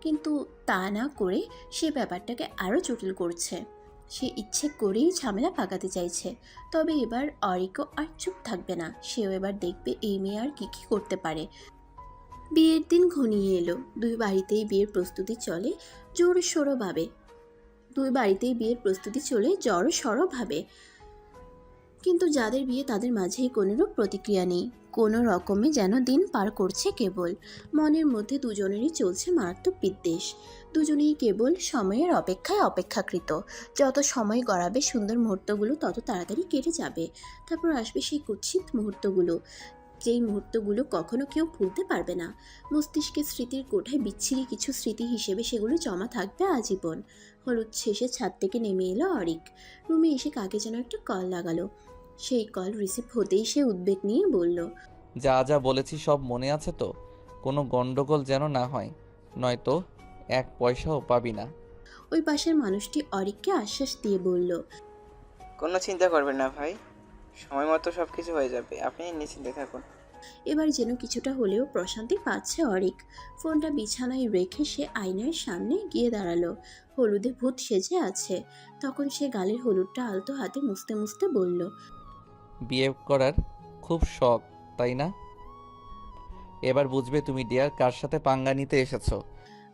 কিন্তু তা না করে সে ব্যাপারটাকে আরও জটিল করছে। সে ইচ্ছে করেই ঝামেলা পাকাতে চাইছে। তবে এবার অরিকও আর চুপ থাকবে না, সেও এবার দেখবে এই মেয়ে আর কি কি করতে পারে। বিয়ের দিন ঘনিয়ে এলো। দুই বাড়িতেই বিয়ের প্রস্তুতি চলে জড়সড়ভাবে। কিন্তু যাদের বিয়ে তাদের মাঝেই কোনোরূপ প্রতিক্রিয়া নেই। কোনো রকমে যেন দিন পার করছে কেবল। মনের মধ্যে দুজনেরই চলছে মারাত্মক বিদ্বেষ। দুজনেই কেবল সময়ের অপেক্ষায় অপেক্ষাকৃত। যত সময় গড়াবে সুন্দর মুহূর্তগুলো তত তাড়াতাড়ি কেটে যাবে। তারপর আসবে সেই কুৎসিত মুহূর্তগুলো, যেই মুহূর্তগুলো কখনো কেউ ভুলতে পারবে না। মস্তিষ্কে স্মৃতির কোঠায় বিচ্ছিরি কিছু স্মৃতি হিসেবে সেগুলো জমা থাকবে আজীবন। হলুদ শেষে ছাদ থেকে নেমে এলো অরিক। রুমে এসে কাকে যেন একটা কল লাগালো। সেই কল রিসিভ হতেই সে উদ্বেগ নিয়ে বলল। যা যা বলেছি সব মনে আছে তো? কোনো গন্ডগোল যেন না হয়, নয়তো এক পয়সাও পাবি না। ওই পাশের মানুষটি অরিককে আশ্বাস দিয়ে বলল। কোনো চিন্তা করবেন না ভাই, সময় মতো সব কিছু হয়ে যাবে, আপনি নিশ্চিন্তে থাকুন। এবার যেন কিছুটা হলেও প্রশান্তি পাচ্ছে অরিক। ফোনটা বিছানায় রেখে সে আয়নার সামনে গিয়ে দাঁড়ালো। হলুদে ভূত সেজে আছে। তখন সে গালের হলুদটা আলতো হাতে মুছতে মুছতে বলল। বিয়ে করার খুব শখ, তাই না? এবার বুঝবে তুমি ডিয়ার কার সাথে পাঙ্গা নিতে এসেছো।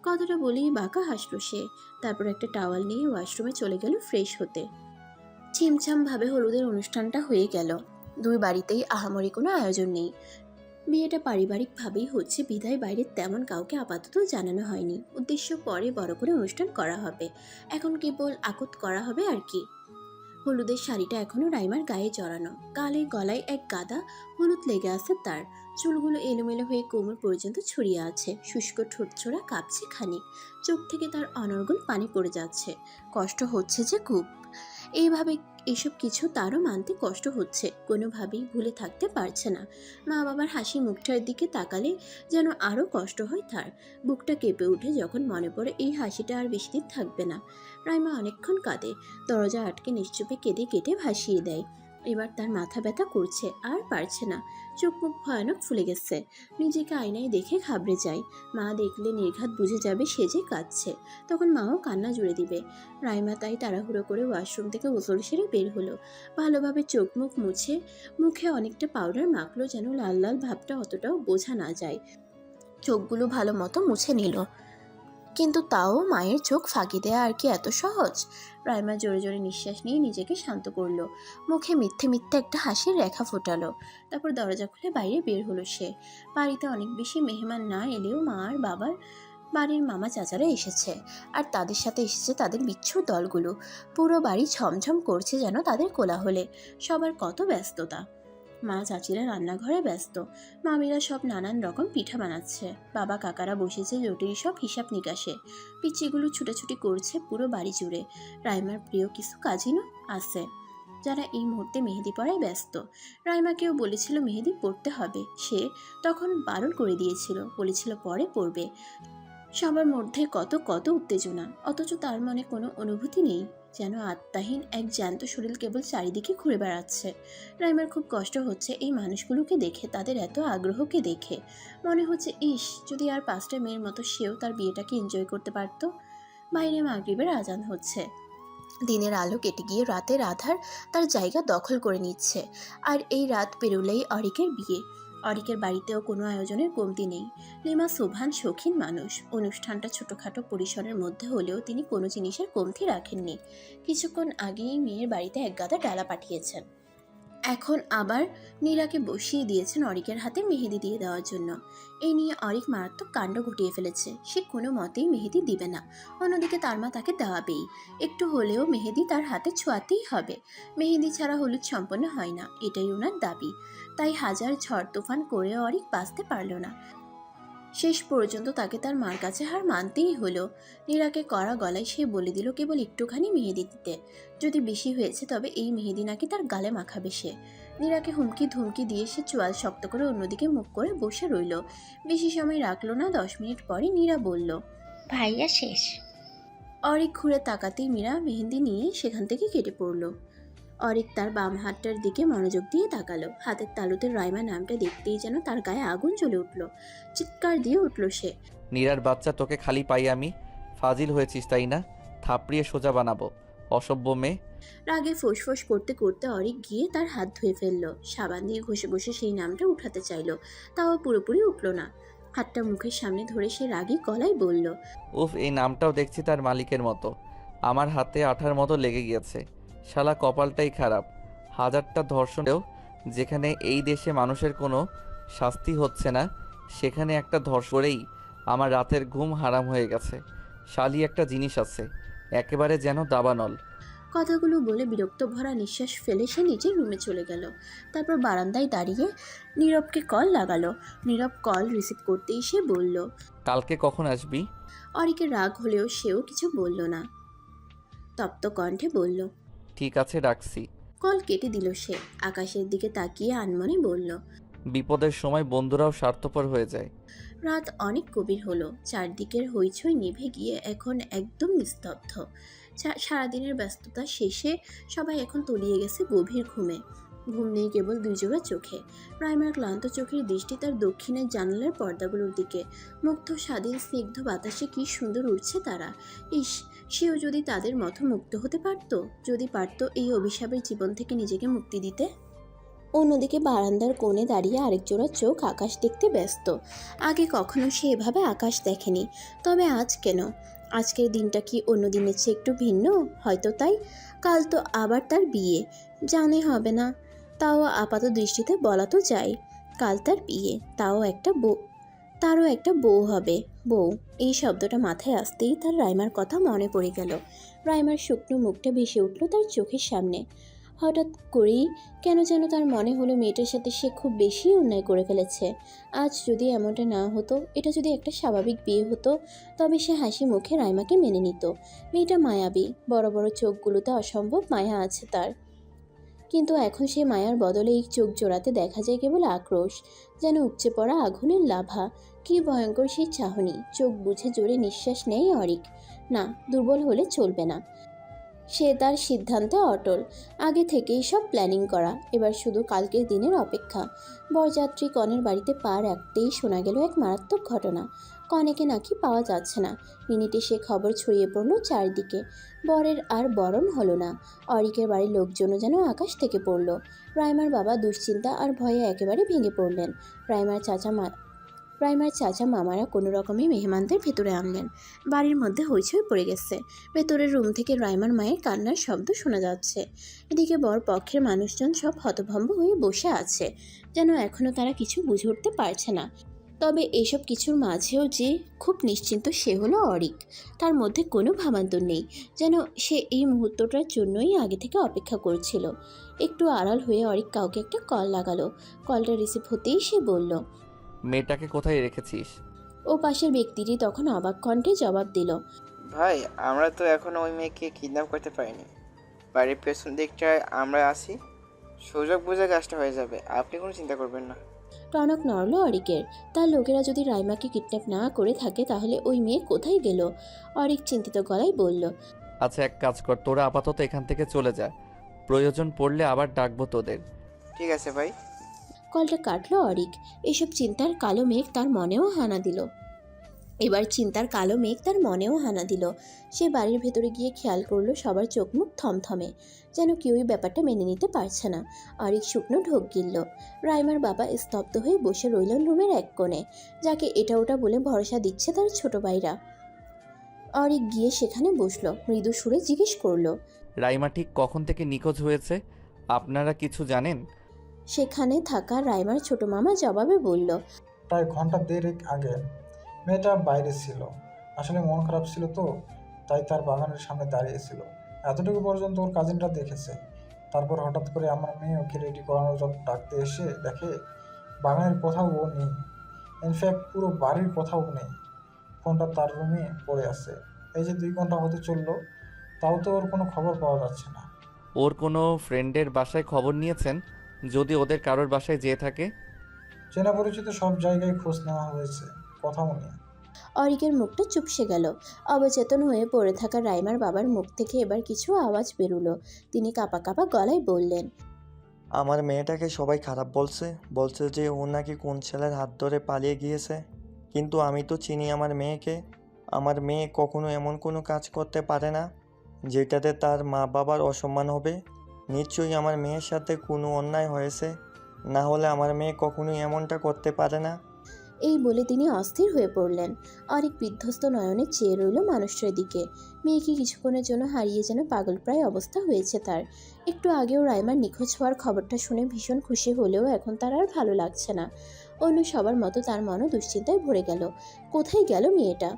কথাটা বলেই বাঁকা হাসল সে। তারপর একটা টাওয়াল নিয়ে ওয়াশরুমে চলে গেল ফ্রেশ হতে। ছিমছাম ভাবে হলুদের অনুষ্ঠানটা হয়ে গেল। দুই বাড়িতেই আহামরি কোনো আয়োজন নেই। বিয়েটা পারিবারিকভাবেই হচ্ছে বিধায় বাইরে তেমন কাউকে আপাতত জানানো হয়নি। উদ্দেশ্য পরে বড় করে অনুষ্ঠান করা হবে, এখন কেবল আকত করা হবে আর কি। হলুদের শাড়িটা এখনো রাইমার গায়ে জড়ানো, গালে গলায় এক গাদা হলুদ লেগে আছে তার। চুলগুলো এলোমেলো হয়ে কোমর পর্যন্ত ছড়িয়ে আছে। শুষ্ক ঠোঁটছোড়া কাঁপছে খানিক, চোখ থেকে তার অনর্গল পানি পড়ে যাচ্ছে। কষ্ট হচ্ছে যে খুব। এইভাবে এসব কিছু তারও মানতে কষ্ট হচ্ছে, কোনোভাবেই ভুলে থাকতে পারছে না। মা বাবার হাসি মুখটার দিকে তাকালে যেন আরও কষ্ট হয় তার। বুকটা কেঁপে উঠে যখন মনে পড়ে এই হাসিটা আর বেশি দিন থাকবে না। রাইমা অনেকক্ষণ কাঁদে, দরজা আটকে নিশ্চুপে কেঁদে কেটে ভাসিয়ে দেয়। এবার তার মাথা ব্যথা করছে আর পারছে না, চোখ মুখ ভয়ানক ফুলে গেছে। নিজেকে আয়নায় দেখে ঘাবড়ে যায়। মা দেখলে নির্ঘাত বুঝে যাবে সে যে কাঁদছে, তখন মাও কান্না জুড়ে দিবে। রাইমা তাই তাড়াহুড়ো করে ওয়াশরুম থেকে গোসল সেরে বের হলো। ভালোভাবে চোখ মুখ মুছে মুখে অনেকটা পাউডার মাখলো যেন লাল লাল ভাবটা অতটাও বোঝা না যায়। চোখগুলো ভালো মতো মুছে নিল, কিন্তু তাও মায়ের চোখ ফাঁকি দেয়া আর কি এত সহজ? রাইমা জোরে জোরে নিঃশ্বাস নিয়ে নিজেকে শান্ত করলো, মুখে মিথ্যে মিথ্যে একটা হাসির রেখা ফোটালো। তারপর দরজা খুলে বাইরে বের হলো সে। বাড়িতে অনেক বেশি মেহমান না এলেও মা আর বাবার বাড়ির মামা চাচারা এসেছে, আর তাদের সাথে এসেছে তাদের বিচ্ছুর দলগুলো। পুরো বাড়ি ঝমঝম করছে যেন তাদের কোলাহলে। সবার কত ব্যস্ততা। মা চাচিরা রান্নাঘরে ব্যস্ত, মামিরা সব নানান রকম পিঠা বানাচ্ছে, বাবা কাকারা বসেছে জটিল সব হিসাব নিকাশে। পিচিগুলো ছুটাছুটি করছে পুরো বাড়ি জুড়ে। রাইমার প্রিয় কিছু কাজিনও আছে যারা এই মুহূর্তে মেহেদি পড়ায় ব্যস্ত। রাইমাকেও বলেছিল মেহেদি পড়তে হবে, সে তখন বারণ করে দিয়েছিল, বলেছিল পরে পড়বে। সবার মধ্যে কত কত উত্তেজনা, অথচ তার মনে কোনো অনুভূতি নেই, যেন আত্মাহীন এক জ্যান্ত শরীর কেবল চারিদিকে ঘুরে বেড়াচ্ছে। রাইমার খুব কষ্ট হচ্ছে এই মানুষগুলোকে দেখে, তাদের এত আগ্রহকে দেখে। মনে হচ্ছে ইস, যদি আর 5টা মেয়ের মতো সেও তার বিয়েটাকে এনজয় করতে পারতো। বাইরে মাগরিবের আজান হচ্ছে। দিনের আলো কেটে গিয়ে রাতের আধার তার জায়গা দখল করে নিচ্ছে। আর এই রাত পেরোলেই অরিকের বিয়ে। অরিকের বাড়িতেও কোনো আয়োজনের কমতি নেই। লিমা সোভান শৌখিন মানুষ, অনুষ্ঠানটা ছোটোখাটো পরিসরের মধ্যে হলেও তিনি কোনো জিনিসের কমতি রাখেননি। কিছুক্ষণ আগেই মেয়ের বাড়িতে এক গাদা ডালা পাঠিয়েছেন, এখন আবার নীরাকে বসিয়ে দিয়েছেন অরিকের হাতে মেহেদি দিয়ে দেওয়ার জন্য। এই নিয়ে অরিক মারাত্মক কাণ্ড ঘটিয়ে ফেলেছে, সে কোনো মতেই মেহেদি দিবে না। অন্যদিকে তার মা তাকে দেওয়াবেই, একটু হলেও মেহেদি তার হাতে ছোঁয়াতেই হবে। মেহেদি ছাড়া হলুদ সম্পন্ন হয় না, এটাই ওনার দাবি। তাই হাজার ঝড় তুফান করে অরিক বাঁচতে পারল না। শেষ পর্যন্ত তাকে তার মার কাছে হার মানতেই হলো। নীরাকে কড়া গলায় সে বলে দিল কেবল একটুখানি মেহেদি দিতে, যদি বেশি হয়েছে তবে এই মেহেদি নাকি তার গালে মাখাবে সে। নীরাকে হুমকি ধুমকি দিয়ে সে চোয়াল শক্ত করে অন্যদিকে মুখ করে বসে রইল। বেশি সময় রাখলো না, 10 মিনিট পরে নীরা বলল, ভাইয়া শেষ। অরিক ঘুরে তাকাতেই মীরা মেহেদি নিয়ে সেখান থেকে কেটে পড়ল। অরিক তার বাম হাতটার দিকে মনোযোগ দিয়ে তাকালো। হাতের তালুতে রাইমা নামটা দেখতেই যেন তার গায়ে আগুন জ্বলে উঠল। চিৎকার দিয়ে উঠল সে, নীরার বাচ্চা, তোকে খালি পাই আমি। ফাজিল হয়েছিস তাই না? থাপড়িয়ে সোজা বানাবো, অসভ্য মেয়ে। রাগে ফোঁস করতে করতে অরিক গিয়ে তার হাত ধুয়ে ফেলল। সাবান দিয়ে ঘষে ঘষে সেই নামটা উঠাতে চাইল, তাও পুরোপুরি উঠল না। হাতটা মুখের সামনে ধরে সে রাগী গলায় বলল, উফ, এই নামটাও দেখছি তার মালিকের মতো। আমার হাতে আঠার মতো লেগে গিয়েছে। শালা কপালটাই খারাপ। হাজারটা ধর্ষণেও যেখানে এই দেশে মানুষের কোনো শাস্তি হচ্ছে না, সেখানে একটা ধর্ষণেই আমার রাতের ঘুম হারাম হয়ে গেছে। শালি একটা জিনিস আছে, একেবারে যেন দাবানল। কথাগুলো বলে বিরক্ত ভরা নিঃশ্বাস ফেলে সে নিজের রুমে চলে গেল। তারপর বারান্দায় দাঁড়িয়ে নীরবকে কল লাগালো। নীরব কল রিসিভ করতেই সে বলল, কালকে কখন আসবি? অরিকের রাগ হলেও সেও কিছু বলল না, তপ্ত কণ্ঠে বলল, ঠিক আছে, রাখছি। কল কেটে দিল সে। আকাশের দিকে তাকিয়ে আনমনে বলল, বিপদের সময় বন্ধুরাও স্বার্থপর হয়ে যায়। রাত অনেক গভীর হলো, চারদিকের হইচই নিভে গিয়ে এখন একদম নিস্তব্ধ। সারাদিনের ব্যস্ততা শেষে সবাই এখন তলিয়ে গেছে গভীর ঘুমে। ঘুম নেই কেবল 2 জোড়া চোখে। রাইমার ক্লান্ত চোখের দৃষ্টি তার দক্ষিণের জানালার পর্দাগুলোর দিকে। মুগ্ধ স্বাধীন স্নিগ্ধ বাতাসে কি সুন্দর উঠছে তারা। ইস, সেও যদি তাদের মতো মুক্ত হতে পারত, যদি পারত এই অভিশাপের জীবন থেকে নিজেকে মুক্তি দিতে। অন্যদিকে বারান্দার কোণে দাঁড়িয়ে আরেক জোড়া চোখ আকাশ দেখতে ব্যস্ত। আগে কখনো সে এভাবে আকাশ দেখেনি, তবে আজ কেন? আজকের দিনটা কি অন্য দিনের চেয়ে একটু ভিন্ন? হয়তো তাই। কাল তো আবার তার বিয়ে, জানে হবে না, তাও আপাত দৃষ্টিতে বলা তো যায়। কাল তার বিয়ে, তারও একটা বউ হবে। বউ, এই শব্দটা মাথায় আসতেই তার রাইমার কথা মনে পড়ে গেল। রাইমার শুকনো মুখটা ভেসে উঠল তার চোখের সামনে। হঠাৎ করেই কেন যেন তার মনে হলো মেয়েটার সাথে সে খুব বেশি অন্যায় করে ফেলেছে। আজ যদি এমনটা না হতো, এটা যদি একটা স্বাভাবিক বিয়ে হতো, তবে সে হাসি মুখে রাইমাকে মেনে নিত। মেয়েটা মায়াবী, বড় বড় চোখগুলোতে অসম্ভব মায়া আছে তার। কিন্তু এখন সে মায়ার বদলে এই চোখ জোড়াতে দেখা যায় কেবল আক্রোশ, যেন উপচে পড়া আগুনের লাভা। কি ভয়ঙ্কর সেই চাহনি! চোখ বুঝে জোরে নিঃশ্বাস নেয় অরিক। না, দুর্বল হলে চলবে না। সে তার সিদ্ধান্তে অটল। আগে থেকেই সব প্ল্যানিং করা, এবার শুধু কালকের দিনের অপেক্ষা। বরযাত্রী কনের বাড়িতে পা রাখতেই শোনা গেল এক মারাত্মক ঘটনা। কনেকে নাকি পাওয়া যাচ্ছে না। মিনিটে সে খবর ছড়িয়ে পড়ল চারদিকে। বরের আর বরণ হলো না। অরিকের বাড়ির লোকজনও যেন আকাশ থেকে পড়ল। রাইমার বাবা দুশ্চিন্তা আর ভয়ে একেবারে ভেঙে পড়লেন। রাইমার চাচা মামারা কোনো রকমে মেহমানদের ভেতরে আনলেন। বাড়ির মধ্যে হইচই পড়ে গেছে। ভেতরের রুম থেকে রাইমার মায়ের কান্নার শব্দ শোনা যাচ্ছে। এদিকে বর পক্ষের মানুষজন সব হতভম্ব হয়ে বসে আছে, যেন এখনও তারা কিছু বুঝে উঠতে পারছে না। তবে এসব কিছুর মাঝেও যে খুব নিশ্চিন্ত সে হলো অরিক। তার মধ্যে কোনো ভাবান্তর নেই, যেন সে এই মুহূর্তটার জন্যই আগে থেকে অপেক্ষা করছিল। একটু আড়াল হয়ে অরিক কাউকে একটা কল লাগালো। কলটা রিসিভ হতেই সে বলল, মেয়েটাকে কোথায় রেখেছিস? ও পাশের ব্যক্তিটি তখন অবাক কণ্ঠে জবাব দিল, ভাই, আমরা তো এখনো ওই মেয়েকে কিডন্যাপ করতে পারিনি। বাড়ির পেছন দিকটায় আমরা আছি, সুযোগ বুঝে কাজটা হয়ে যাবে, আপনি কোনো চিন্তা করবেন না। টনক নড়ল অরিকের। তার লোকেরা যদি রাইমাকে কিডন্যাপ না করে থাকে তাহলে ওই মেয়ে কোথায় গেল? অরিক চিন্তিত গলায় বলল, আচ্ছা, এক কাজ কর, তোরা আপাতত এখান থেকে চলে যা, প্রয়োজন পড়লে আবার ডাকবো তোদের। ঠিক আছে ভাই। কলটা কাটল অরিক। এসব চিন্তার কালো মেঘ তার মনেও হানা দিল। সে বাড়ির ভেতরে গিয়ে খেয়াল করলো সবার চোখ মুখ থমথমে, যেন কেউই ব্যাপারটা মেনে নিতে পারছে না। অরিক শুকনো ঢোক গিলল। রাইমার বাবা স্তব্ধ হয়ে বসে রইলেন রুমের এক কোণে, যাকে এটা ওটা বলে ভরসা দিচ্ছে তার ছোট ভাইরা। অরিক গিয়ে সেখানে বসলো, মৃদু সুরে জিজ্ঞেস করলো, রাইমা ঠিক কখন থেকে নিখোঁজ হয়েছে আপনারা কিছু জানেন? সেখানে থাকা রাইমার ছোট মামা জবাবে বলল, প্রায় ঘন্টা দেড়েক আগে। মেয়েটা বাইরে ছিল, আসলে মন খারাপ ছিল তো, তাই তার বাগানের সামনে দাঁড়িয়েছিল। এতটুকু পর্যন্ত ওর কাজিনরা দেখেছে। তারপর হঠাৎ করে আমার মেয়ে ওকে রেডি করানোর জন্য ডাকতে এসে দেখে বাগানের কোথাও ও নেই। ইনফ্যাক্ট পুরো বাড়ির কোথাও নেই। ফোনটা তার রুমে পড়ে আছে। এই যে 2 ঘন্টা হতে চললো, তাও তো ওর কোনো খবর পাওয়া যাচ্ছে না। ওর কোনো ফ্রেন্ডের বাসায় খবর নিয়েছেন? যদি ওদের কারোর বাসায় যেয়ে থাকে? চেনা পরিচিত সব জায়গায় খোঁজ নেওয়া হয়েছে, কথাও নেই। অরিকের মুখটা চুপসে গেল। অবচেতন হয়ে পড়ে থাকা রাইমার বাবার মুখ থেকে এবার কিছু আওয়াজ বেরুলো। তিনি কাঁপা কাঁপা গলায় বললেন, আমার মেয়েটাকে সবাই খারাপ বলছে, বলছে যে ও নাকি কোন ছেলের হাত ধরে পালিয়ে গিয়েছে। কিন্তু আমি তো চিনি আমার মেয়েকে। আমার মেয়ে কখনো এমন কোনো কাজ করতে পারে না যেটাতে তার মা বাবার অসম্মান হবে। নিশ্চয়ই আমার মেয়ের সাথে কোনো অন্যায় হয়েছে, না হলে আমার মেয়ে কখনোই এমনটা করতে পারে না। এই বলে তিনি অস্থির হয়ে পড়লেন। অরিক বিধ্বস্ত নয়নে চেয়ে রইল মানুষটার দিকে। মেয়েকে কিছুক্ষণের জন্য হারিয়ে যেন পাগলপ্রায় অবস্থা হয়েছে তার। একটু আগেও রাইমার নিখোঁজ হওয়ার খবরটা শুনে ভীষণ খুশি হলেও এখন তার আর ভালো লাগছে না। অন্য সবার মতো তার মনও দুশ্চিন্তায় ভরে গেল। কোথায় গেল মেয়েটা?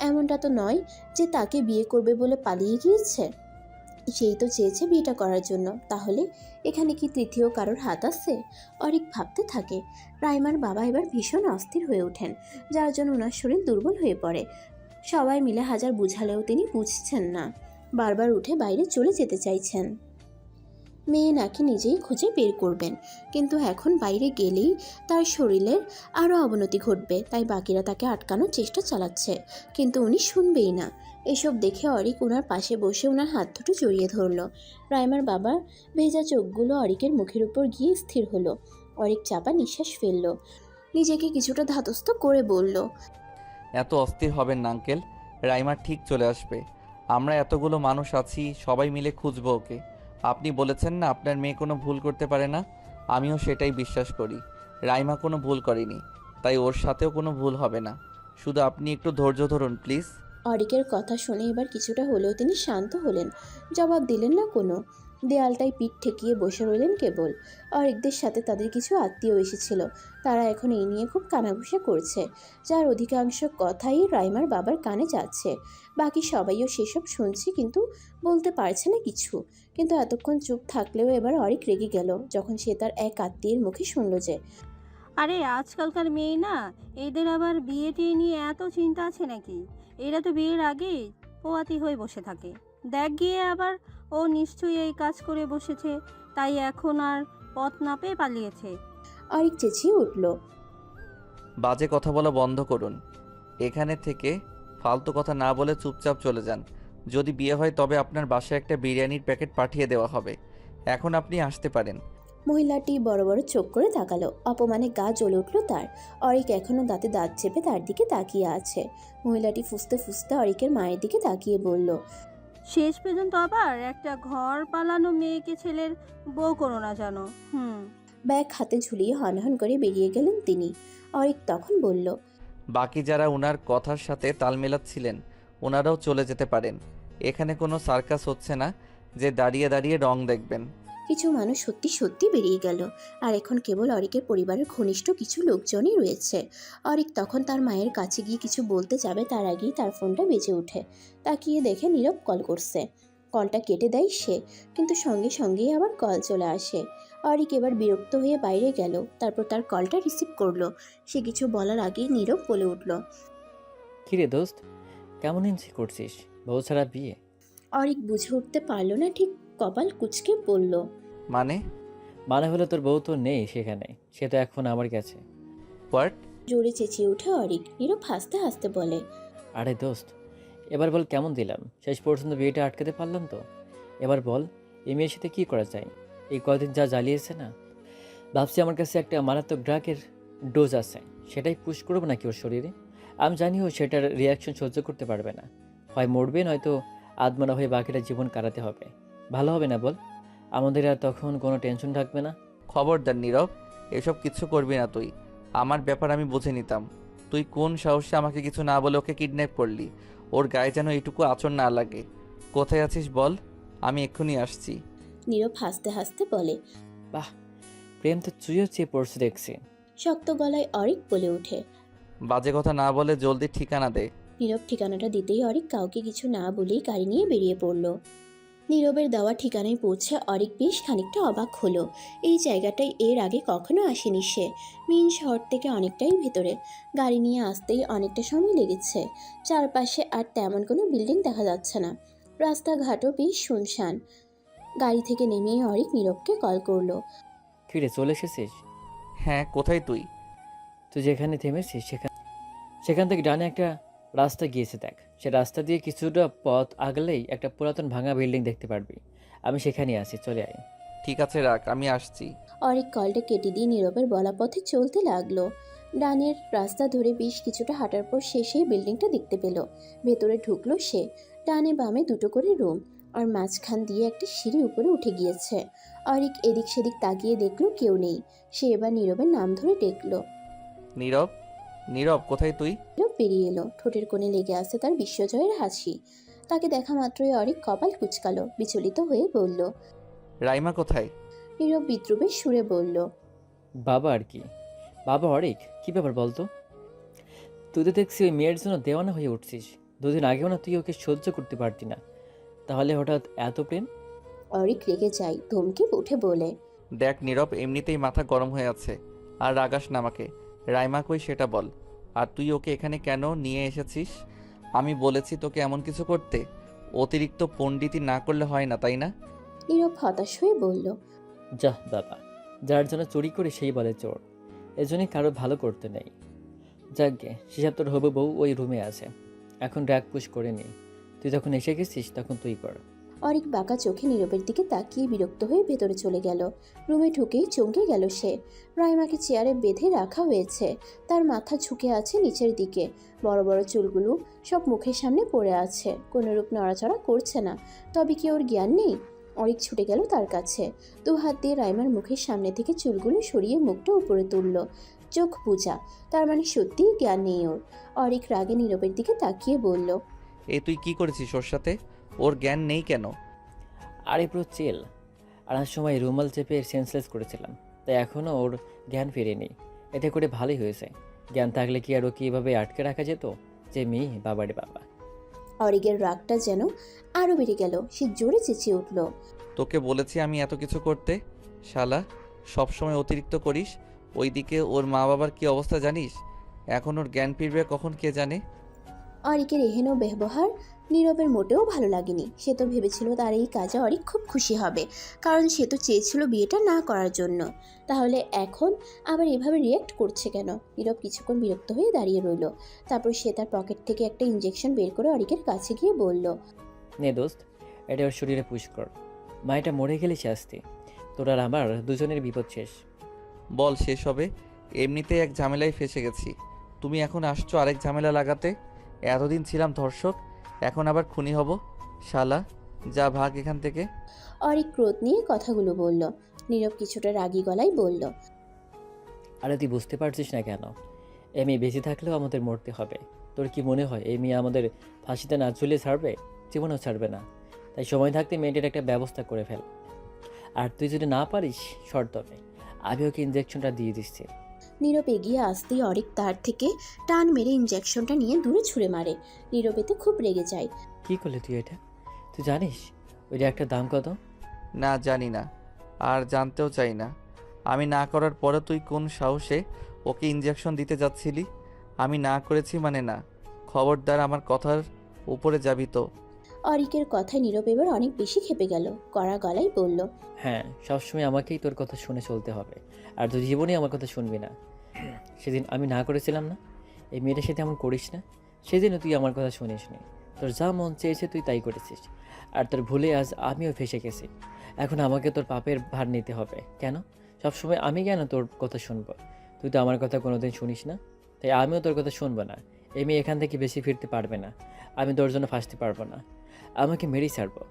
এমনটা তো নয় যে তাকে বিয়ে করবে বলে পালিয়ে গিয়েছে। সেই তো চেয়েছে বিয়েটা করার জন্য। তাহলে এখানে কি তৃতীয় কারোর হাত আছে? অরিক ভাবতে থাকে। রাইমার বাবা এবার ভীষণ অস্থির হয়ে ওঠেন, যার জন্য ওনার শরীর দুর্বল হয়ে পড়ে। সবাই মিলে হাজার বুঝালেও তিনি বুঝছেন না। বারবার উঠে বাইরে চলে যেতে চাইছেন। মেয়ে নাকি নিজেই খুঁজে বের করবেন, কিন্তু এখন বাইরে গেলেই তার শরীরের আরও অবনতি ঘটবে, তাই বাকিরা তাকে আটকানোর চেষ্টা চালাচ্ছে, কিন্তু উনি শুনবেই না। এসব দেখে অরিক ওনার পাশে বসে ওনার হাত দুটো জড়িয়ে ধরল। রাইমার বাবার ভেজা চোখগুলো অরিকের মুখের উপর গিয়ে স্থির হলো। অরিক চাপা নিঃশ্বাস ফেলল, নিজেকে কিছুটা ধাতস্থ করে বলল, এত অস্থির হবেন না আঙ্কেল, রাইমা ঠিক চলে আসবে। আমরা এতগুলো মানুষ আছি, সবাই মিলে খুঁজবো ওকে। আপনি বলেছেন না আপনার মেয়ে কোনো ভুল করতে পারে না, আমিও সেটাই বিশ্বাস করি। রাইমা কোনো ভুল করেনি, তাই ওর সাথেও কোনো ভুল হবে না। শুধু আপনি একটু ধৈর্য ধরুন প্লিজ। অরিকের কথা শুনে এবার কিছুটা হলেও তিনি শান্ত হলেন। জবাব দিলেন না কোনো। দেয়ালটায় পিঠ ঠেকিয়ে বসে রইলেন কেবল। অরিকদের সাথে তাদের কিছু আত্মীয় এসেছিল, তারা এখন এই নিয়ে খুব কানাঘুষা করছে, যার অধিকাংশ কথাই রাইমার বাবার কানে যাচ্ছে। বাকি সবাইও সেসব শুনছে, কিন্তু বলতে পারছে না কিছু। কিন্তু এতক্ষণ চুপ থাকলেও এবার অরিক রেগে গেল যখন সে তার এক আত্মীয়ের মুখে শুনল যে, আরে আজকালকার মেয়ে না, এদের আবার বিয়ে টিয়ে নিয়ে এত চিন্তা আছে নাকি? এরা তো বিয়ের আগেই পোয়াতি হয়ে বসে থাকে। দেখ গিয়ে আবার ও নিশ্চয়ই এই কাজ করে বসেছে, তাই এখন আর পথ না পেয়ে পালিয়েছে। অরিক চেঁচিয়ে উঠল, বাজে কথা বলা বন্ধ করুন। এখানে থেকে ফালতু কথা না বলে চুপচাপ চলে যান, যদি বিয়ে হয় তবে আপনার বাসায় একটা বিরিয়ানির প্যাকেট পাঠিয়ে দেওয়া হবে। এখন আপনি আসতে পারেন। মহিলাটি বড় বড় চোখ করে তাকালো। অপমানে গা জ্বলে উঠল তার। অরিক এখনো দাঁতে দাঁত চেপে তার দিকে তাকিয়ে আছে। মহিলাটি ফুঁসতে ফুঁসতে অরিকের মায়ের দিকে তাকিয়ে বলল, শেষ পর্যন্ত আবার একটা ঘর পালানো মেয়েকে ছেলের বউ করো না জানো। ব্যাগ হাতে ঝুলিয়ে হনহন করে বেরিয়ে গেলেন তিনি। অরিক তখন বলল, বাকি যারা ওনার কথার সাথে তাল মেলাচ্ছিলেন ওনারাও চলে যেতে পারেন। এখানে কোনো সার্কাস হচ্ছে না যে দাঁড়িয়ে দাঁড়িয়ে রং দেখবেন। কিছু মানুষ সত্যি সত্যি বেরিয়ে গেল। আর এখন কেবল অরিকের পরিবারের ঘনিষ্ঠ কিছু লোকজনই রয়েছে। অরিক তখন তার মায়ের কাছে গিয়ে কিছু বলতে যাবে তার আগেই তার ফোনটা বেজে ওঠে। তাকিয়ে দেখে নীরব কল করছে। কলটা কেটে দেয় সে, কিন্তু সঙ্গে সঙ্গেই আবার কল চলে আসে। অরিক এবার বিরক্ত হয়ে বাইরে গেল। তারপর তার কলটা রিসিভ করলো। সে কিছু বলার আগেই নীরব বলে উঠল, কিরে দোস্ত, কেমন ইঞ্চি করছিস? বউ ছাড়া বিয়ে? অরিক বুঝে উঠতে পারল না ঠিক, কপাল কুঁচকে বলল, মানে হলো তোর বউ তো নেই সেখানে, সে তো এখন আমার কাছে। হোয়াট? জোরে চেঁচিয়ে ওঠে অরিক। নীরব হাসতে হাসতে বলে, আরে দোস্ত, এবার বল কেমন দিলাম? শেষ পর্যন্ত বিয়েটা আটকাতে পারলাম তো। এবার বল, এই মেয়ের সাথে কী করা যায়? এই কদিন যা জ্বালিয়েছে না, ভাবছি আমার কাছে একটা মারাত্মক ড্রাগের ডোজ আছে, সেটাই পুশ করবো নাকি ওর শরীরে। আমি জানিও সেটার রিয়াকশন সহ্য করতে পারবে না, হয় মরবে নয়তো আদমরা হয়ে বাকিটা জীবন কাটাতে হবে। ভালো হবে না বল? আমাদের আর তখন কোনো টেনশন থাকবে না। খবরদার নীরব, এসব কিছু করবি না তুই। আমার ব্যাপার আমি বুঝে নিতাম। তুই কোন সাহসে আমাকে কিছু না বলে ওকে কিডন্যাপ করলি? ওর গায়ে যেন এটুকু আঁচড় না লাগে। কোথায় আছিস বল, আমি এক্ষুনি আসছি। নীরব হাসতে হাসতে বলে, বাহ, প্রেম তো চুইয়ে চেয়ে পড়ছে দেখছি। শক্ত গলায় অরিক বলে ওঠে। বাজে কথা না বলে জলদি ঠিকানা দে। নীরব ঠিকানাটা দিতেই অরিক কাউকে কিছু না বলেই গাড়ি নিয়ে বেরিয়ে পড়ল। নীরবের দেওয়া ঠিকানায় পৌঁছে অরিক বেশ খানিকটা অবাক হলো। এই জায়গাটায় এর আগে কখনো আসেনি সে। মেইন শহর থেকে অনেকটাই ভেতরে। গাড়ি নিয়ে আসতেই অনেকটা সময় লেগেছে। চারপাশে আর তেমন কোনো বিল্ডিং দেখা যাচ্ছে না। রাস্তাঘাটও বেশ শুনশান। গাড়ি থেকে নেমেই অরিক নীরবকে কল করলো। কিরে, চলে এসেছিস? হ্যাঁ, কোথায় তুই? তুই যেখানে থেমেছিস সেখান থেকে ডানে একটা রাস্তা গিয়েছে দেখ। সে রাস্তা দিয়ে কিছুটা পথ আগলেই একটা পুরাতন ভাঙা বিল্ডিং দেখতে পারবি। আমি সেখানেই আছি, চলে আয়। ঠিক আছে, রাখ, আমি আসছি। অরিক কলটা কেটে দিয়ে নীরবের বলা পথে চলতে লাগলো। ডানের রাস্তা ধরে বেশ কিছুটা হাঁটার পর সে সেই বিল্ডিংটা দেখতে পেল। ভেতরে ঢুকলো সে। ডানে বামে দুটো করে রুম, আর মাঝখান দিয়ে একটা সিঁড়ি উপরে উঠে গিয়েছে। অরিক এদিক সেদিক তাকিয়ে দেখলো কেউ নেই। সে এবার নীরবের নাম ধরে ডেকলো। নীরব, নীরব, কোথায় তুই? নীরব বেরিয়ে এলো। ঠোঁটের কোণে লেগে আছে তার বিশ্বজয়ের হাসি। তাকে দেখা মাত্রই অরিক কপাল কুঁচকালো, বিচলিত হয়ে বলল, রাইমা কোথায়? নীরব বিদ্রুপের সুরে বলল, বাবা আর কি? বাবা অরিক, কী ব্যাপার বলতো? তুই তো দেখছি ওই মেয়ের জন্য দেওয়ানা হয়ে উঠছিস। দুদিন আগেও না তুই ওকে সহ্য করতে পারতি না, তাহলে হঠাৎ এত প্রেম? অরিক রেগে যায়, ধমকে উঠে বলে, দেখ নীরব, এমনিতেই মাথা গরম হয়ে আছে, আর রাগাস না আমাকে। রাইমা কই সেটা বল। আর তুই ওকে এখানে কেন নিয়ে এসেছিস? আমি বলেছি তোকে এমন কিছু করতে? অতিরিক্ত পণ্ডিতি না করলে হয় না, তাই না? নীরব হতাশ হয়ে বলল, যা বাবা, যার জন্য চুরি করে সেই বলে চোর। এজন্যই কারো ভালো করতে নেই। যাকগে, সেসব তোর হবু বউ ওই রুমে আছে, এখন ড্রাগ পুশ করে নি। তুই যখন এসে গেছিস তখন তুই কর। অরিক বাঁকা চোখে নীরবের দিকে তাকিয়ে বিরক্ত হয়ে ভেতরে চলে গেল। রুমে ঢুকেই চমকে গেল সে। রাইমাকে চেয়ারে বেঁধে রাখা হয়েছে। তার মাথা ঝুঁকে আছে নিচের দিকে। বড় বড় চুলগুলো সব মুখের সামনে পড়ে আছে, কোনোরূপ নড়াচড়া করছে না। তবে কি ওর জ্ঞান নেই? অরিক ছুটে গেল তার কাছে। দু হাত দিয়ে রাইমার মুখের সামনে থেকে চুলগুলো সরিয়ে মুখটা উপরে তুলল। চোখ বুজা, তার মানে সত্যিই জ্ঞান নেই ওর। অরিক রাগে নীরবের দিকে তাকিয়ে বলল, এই তুই কি করেছিস ওর সাথে? ওর জ্ঞান নেই কেন? আরে পুরো চেল। আনার সময় রুমাল চেপে সেন্সলেস করেছিলাম, তাই এখনও ওর জ্ঞান ফিরেনি। এতে করে ভালোই হয়েছে। জ্ঞান থাকলে কি আর ওকে এভাবে আটকে রাখা যেত? যে মেয়ে, বাবারে বাবা। অরিকের রাগটা যেন আরো বেড়ে গেল। সে জোরে চেঁচিয়ে উঠল, তোকে বলেছি আমি এত কিছু করতে? শালা, সবসময় অতিরিক্ত করিস। ওইদিকে ওর মা বাবার কি অবস্থা জানিস? এখন ওর জ্ঞান ফিরবে কখন কে জানে। অরিকের এহেন ব্যবহার নীরবের মোটেও ভালো লাগেনি। সে তো ভেবেছিল তার এই কাজে অরিক খুব খুশি হবে, কারণ সে তো চেয়েছিল বিয়েটা না করার জন্য। তাহলে এখন আবার এভাবে রিয়্যাক্ট করছে কেন? নীরব কিছুক্ষণ বিরক্ত হয়ে দাঁড়িয়ে রইল। তারপর সে তার পকেট থেকে একটা ইঞ্জেকশন বের করে অরিকের কাছে গিয়ে বলল, নে দোস্ত, এটা ওর শরীরে পুশ কর। মায়েটা মরে গেলে শাস্তি, তোর আর আমার দুজনের বিপদ শেষ। বল শেষ হবে? এমনিতেই এক ঝামেলায় ফেসে গেছি, তুমি এখন আসছো আরেক ঝামেলা লাগাতে। এতদিন ছিলাম ধর্ষক, এখন আবার খুনি হব? শালা, যা ভাগ এখান থেকে। অরিক ক্রোধ নিয়ে কথাগুলো বলল। নীরব কিছুটা রাগী গলায় বলল, আরে তুই বুঝতে পারছিস না কেন? এই মেয়ে বেঁচে থাকলেও আমাদের মরতে হবে। তোর কি মনে হয় এই মেয়ে আমাদের ফাঁসিতে না ঝুলিয়ে ছাড়বে? জীবনেও ছাড়বে না। তাই সময় থাকতে মেয়েটার একটা ব্যবস্থা করে ফেল। আর তুই যদি না পারিস, শর্ত নেই, আমি ওকে ইঞ্জেকশনটা দিয়ে দিচ্ছি। নীরব এগিয়ে আসতেই অরিক তার থেকে টান মেরে ইঞ্জেকশনটা নিয়ে দূরে ছুঁড়ে মারে। নীরব এতে খুব রেগে যায়। কি করলি তুই এটা? তুই জানিস ওইটা একটা দাম কত? না, জানি না, আর জানতেও চাই না। আমি না করার পরে তুই কোন সাহসে ওকে ইঞ্জেকশন দিতে যাচ্ছিলি? আমি না করেছি মানে না। খবরদার আমার কথার উপরে যাবি তো। অরিকের কথায় নীরব এবার অনেক বেশি ক্ষেপে গেল। কড়া গলায় বলল, হ্যাঁ, সবসময় আমাকেই তোর কথা শুনে চলতে হবে, আর তুই জীবনেই আমার কথা শুনবি না। সেদিন আমি না করেছিলাম না, এই মেয়েটার সাথে এমন করিস না, সেদিনও তুই আমার কথা শুনিস নি। তোর যা মন চেয়েছে তুই তাই করেছিস, আর তোর ভুলে আজ আমিও ফেসে গেছি। এখন আমাকে তোর পাপের ভার নিতে হবে। কেন? সবসময় আমি কেন তোর কথা শুনবো? তুই তো আমার কথা কোনোদিন শুনিস না, তাই আমিও তোর কথা শুনবো না। এই মেয়ে এখান থেকে বেশি ফিরতে পারবে না, আমি তোর জন্য ফাঁসতে পারবো না, আমাকে মেরেই ছাড়বো।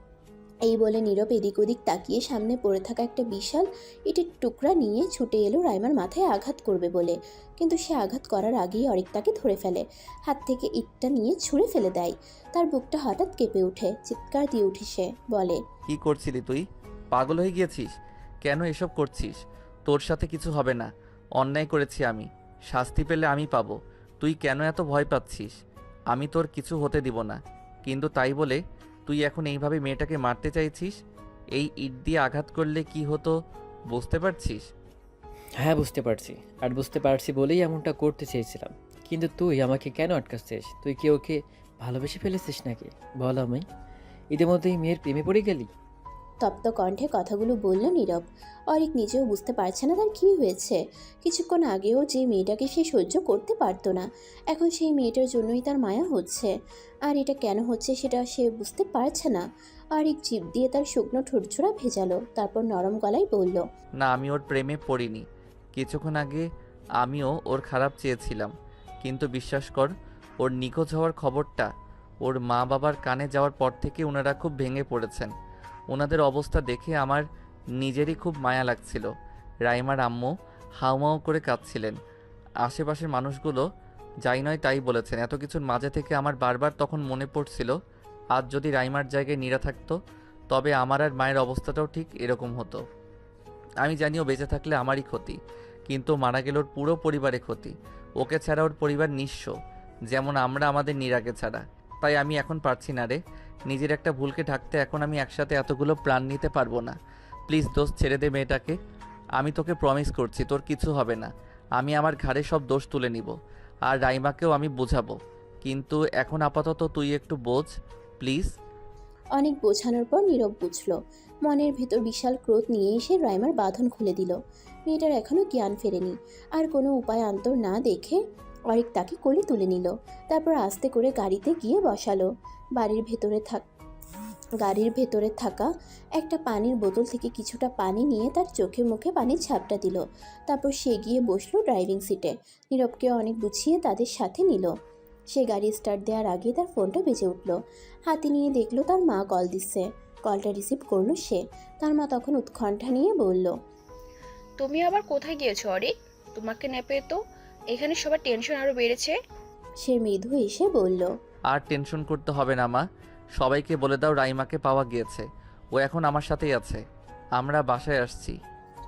এই বলে নীরব এদিক ওদিক তাকিয়ে সামনে পড়ে থাকা একটা বিশাল ইটের টুকরা নিয়ে ছুটে এলো রাইমার মাথায় আঘাত করবে বলে। কিন্তু সে আঘাত করার আগেই অরিক তাকে ধরে ফেলে, হাত থেকে ইটটা নিয়ে ছুঁড়ে ফেলে দেয়। তার বুকটা হঠাৎ কেঁপে ওঠে, চিৎকার দিয়ে উঠে সে বলে, কি করছিলি তুই? পাগল হয়ে গিয়েছিস? কেন এসব করছিস? তোর সাথে কিছু হবে না, অন্যায় করেছি আমি, শাস্তি পেলে আমি পাবো। তুই কেন এত ভয় পাচ্ছিস? আমি তোর কিছু হতে দিব না। কিন্তু তাই বলে তুই এখন এইভাবে মেয়েটাকে মারতে চাইছিস? এই ইট দিয়ে আঘাত করলে কি হতো বুঝতে পারছিস? হ্যাঁ, বুঝতে পারছি, আর বুঝতে পারছি বলেই এমনটা করতে চেয়েছিলাম। কিন্তু তুই আমাকে কেন আটকাচ্ছিস? তুই কি ওকে ভালোবেসে ফেলেছিস নাকি? বল, আমি ইতিমধ্যেই মেয়ের প্রেমে পড়ে গেলি? তপ্ত কণ্ঠে কথাগুলো বলল নীরব। অরিক নিজেও বুঝতে পারছে না তার কী হয়েছে। কিছুক্ষণ আগেও যে মেয়েটাকে সে সহ্য করতে পারতো না, এখন সেই মেয়েটার জন্যই তার মায়া হচ্ছে। আর এটা কেন হচ্ছে সেটা সে বুঝতে পারছে না। অরিক জিভ দিয়ে তার শুকনো ঠোঁটছোড়া ভেজালো, তারপর নরম গলায় বলল, না, আমি ওর প্রেমে পড়িনি। কিছুক্ষণ আগে আমিও ওর খারাপ চেয়েছিলাম, কিন্তু বিশ্বাস কর, ওর নিখোঁজ হওয়ার খবরটা ওর মা বাবার কানে যাওয়ার পর থেকে ওনারা খুব ভেঙে পড়েছেন। ওনাদের অবস্থা দেখে আমার নিজেরই খুব মায়া লাগছিল। রাইমার আম্মু হাউমাউ করে কাঁদছিলেন। আশেপাশের মানুষগুলো যাই নয় তাই বলেছেন। এত কিছুর মাঝে থেকে আমার বারবার তখন মনে পড়ছিল, আজ যদি রাইমার জায়গায় নীরা থাকতো, তবে আমার আর মায়ের অবস্থাটাও ঠিক এরকম হতো। আমি জানি ও বেঁচে থাকলে আমারই ক্ষতি, কিন্তু মারা গেলে ওর পুরো পরিবারে ক্ষতি। ওকে ছাড়া ওর পরিবার নিঃস্ব, যেমন আমরা আমাদের নীরাকে ছাড়া। তাই আমি এখন পারছি না রে, নিজের একটা ভুলকে ঢাকতে এখন আমি একসাথে এতগুলো প্রাণ নিতে পারবো না। প্লিজ দোস্ত, ছেড়ে দে মেয়েটাকে। আমি তোকে প্রমিস করছি তোর কিছু হবে না। আমি আমার ঘাড়ে সব দোষ তুলে নিব, আর রাইমাকেও আমি বোঝাবো। কিন্তু এখন আপাতত তুই একটু বোঝ প্লিজ। অনেক বোঝানোর পর নীরব বুঝল। মনের ভেতর বিশাল ক্রোধ নিয়ে এসে রাইমার বাঁধন খুলে দিল। মেয়েটার এখনও জ্ঞান ফেরেনি। আর কোনো উপায় অন্তর না দেখে অরিক তাকে কোলে তুলে নিল। তারপর আস্তে করে গাড়িতে গিয়ে বসালো। গাড়ির ভেতরে থাকা একটা পানির বোতল থেকে কিছুটা পানি নিয়ে তার চোখে মুখে পানির ঝাপটা দিল। তারপর সে গিয়ে বসলো ড্রাইভিং সিটে। নীরবকে অনেক গুছিয়ে তাদের সাথে নিল। সে গাড়ি স্টার্ট দেওয়ার আগে তার ফোনটা বেজে উঠল। হাতে নিয়ে দেখলো তার মা কল দিচ্ছে। কলটা রিসিভ করলো সে। তার মা তখন উৎকণ্ঠা নিয়ে বলল, তুমি আবার কোথায় গিয়েছো অরিক? তোমাকে না পেয়ে তো এখানে সবার টেনশন আরো বেড়েছে। সে মৃদু এসে বলল, আর টেনশন করতে হবে না মা, সবাইকে বলে দাও রাইমাকে পাওয়া গিয়েছে, ও এখন আমার সাথেই আছে। আমরা বাসায় আসছি।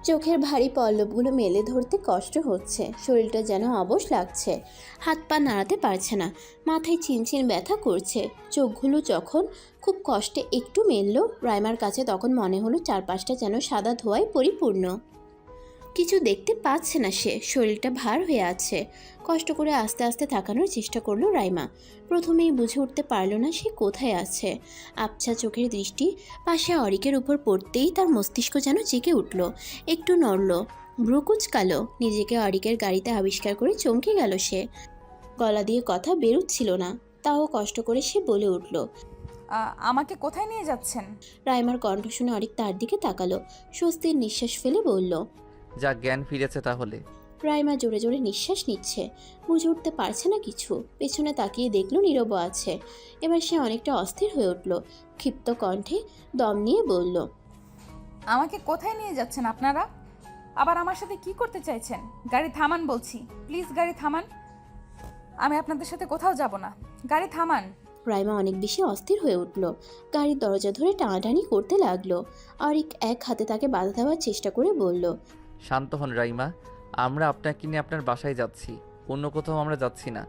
চোখের ভারী পল্লবগুলো মেলে ধরতে কষ্ট হচ্ছে। শরীরটা যেন অবশ লাগছে। হাত পা নাড়াতে পারছে না। মাথায় চিনচিন ব্যথা করছে। চোখগুলো যখন খুব কষ্টে একটু মেলল রাইমার কাছে, তখন মনে হলো চারপাশটা যেন সাদা ধোঁয়ায় পরিপূর্ণ। কিছু দেখতে পাচ্ছে না সে। শরীরটা ভার হয়ে আছে। কষ্ট করে আস্তে আস্তে তাকানোর চেষ্টা করলো রাইমা। প্রথমেই বুঝে উঠতে পারল না সে কোথায় আছে। আবছা চোখের দৃষ্টি পাশে অরিকের উপর পড়তেই তার মস্তিষ্ক যেন জেগে উঠল। একটু নড়ল, ভ্রু কুঁচকালো। নিজেকে অরিকের গাড়িতে আবিষ্কার করে চমকে গেল সে। গলা দিয়ে কথা বেরোচ্ছিল না, তাও কষ্ট করে সে বলে উঠল, আমাকে কোথায় নিয়ে যাচ্ছেন? রাইমার কণ্ঠ শুনে অরিক তার দিকে তাকালো, স্বস্তির নিঃশ্বাস ফেলে বলল। যা জ্ঞান ফিরেছে তাহলে। রাইমা জোরে জোরে নিঃশ্বাস নিচ্ছে, বুঝে উঠতে পারছে না কিছু। পেছনে তাকিয়ে দেখলো নীরব আছে। এবার সে অনেকটা অস্থির হয়ে উঠল, ক্ষিপ্ত কণ্ঠে দম নিয়ে বলল। আমাকে কোথায় নিয়ে যাচ্ছেন আপনারা? আবার আমার সাথে কি করতে চাইছেন? গাড়ি থামান বলছি, প্লিজ গাড়ি থামান। আমি আপনাদের সাথে কোথাও যাব না, গাড়ি থামান। রাইমা অনেক বেশি অস্থির হয়ে উঠল, গাড়ির দরজা ধরে টানাটানি করতে লাগলো। অরিক এক হাতে তাকে বাধা দেওয়ার চেষ্টা করে বলল। শান্ত হন রাইমা, আমরা আপনাকে নিয়ে আপনার বাসায় যাচ্ছি, অন্য কোথাও আমরা যাচ্ছি না।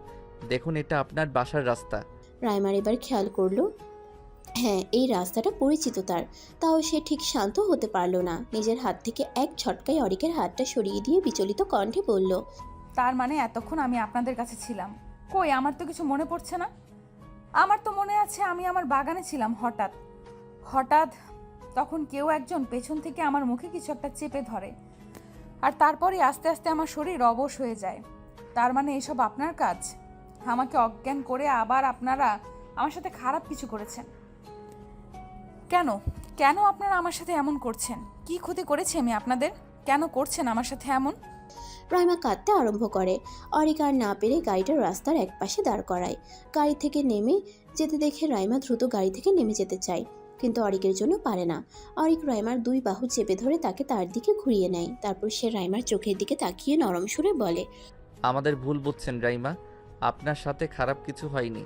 দেখুন এটা আপনার বাসার রাস্তা। রাইমার এবার খেয়াল করলো, হ্যাঁ এই রাস্তাটা পরিচিত তার। তাও সে ঠিক শান্ত হতে পারল না। নিজের হাত থেকে এক ঝটকায় অরিকের হাতটা সরিয়ে দিয়ে বিচলিত কণ্ঠে বলল। তার মানে এতক্ষণ আমি আপনাদের কাছে ছিলাম? কই, আমার তো কিছু মনে পড়ছে না। আমার তো মনে আছে আমি আমার বাগানে ছিলাম, হঠাৎ হঠাৎ তখন কেউ একজন পেছন থেকে আমার মুখে কিছু একটা চেপে ধরে, আর তারপরে আস্তে আস্তে আমার শরীর অবশ হয়ে যায়। তার মানে এসব আপনার কাজ? আমাকে অজ্ঞান করে আবার আপনারা আমার সাথে খারাপ কিছু করেছেন? কেন কেন আপনারা আমার সাথে এমন করছেন? কি ক্ষতি করেছি আমি আপনাদের? কেন করছেন আমার সাথে এমন? রাইমা কাঁদতে আরম্ভ করে। অরিক আর না পেরে গাড়িটা রাস্তার একপাশে দাঁড় করায়। গাড়ি থেকে নেমে যেতে দেখে রাইমা দ্রুত গাড়ি থেকে নেমে যেতে চায়, কিন্তু অরিকের জন্য পারে না। অরিক রাইমার দুই বাহু চেপে ধরে তাকে তার দিকে ঘুরিয়ে নেয়। তারপর সে রাইমার চোখের দিকে তাকিয়ে নরম সুরে বলে। আমাদের ভুল বুঝছেন রাইমা, আপনার সাথে খারাপ কিছু হয়নি।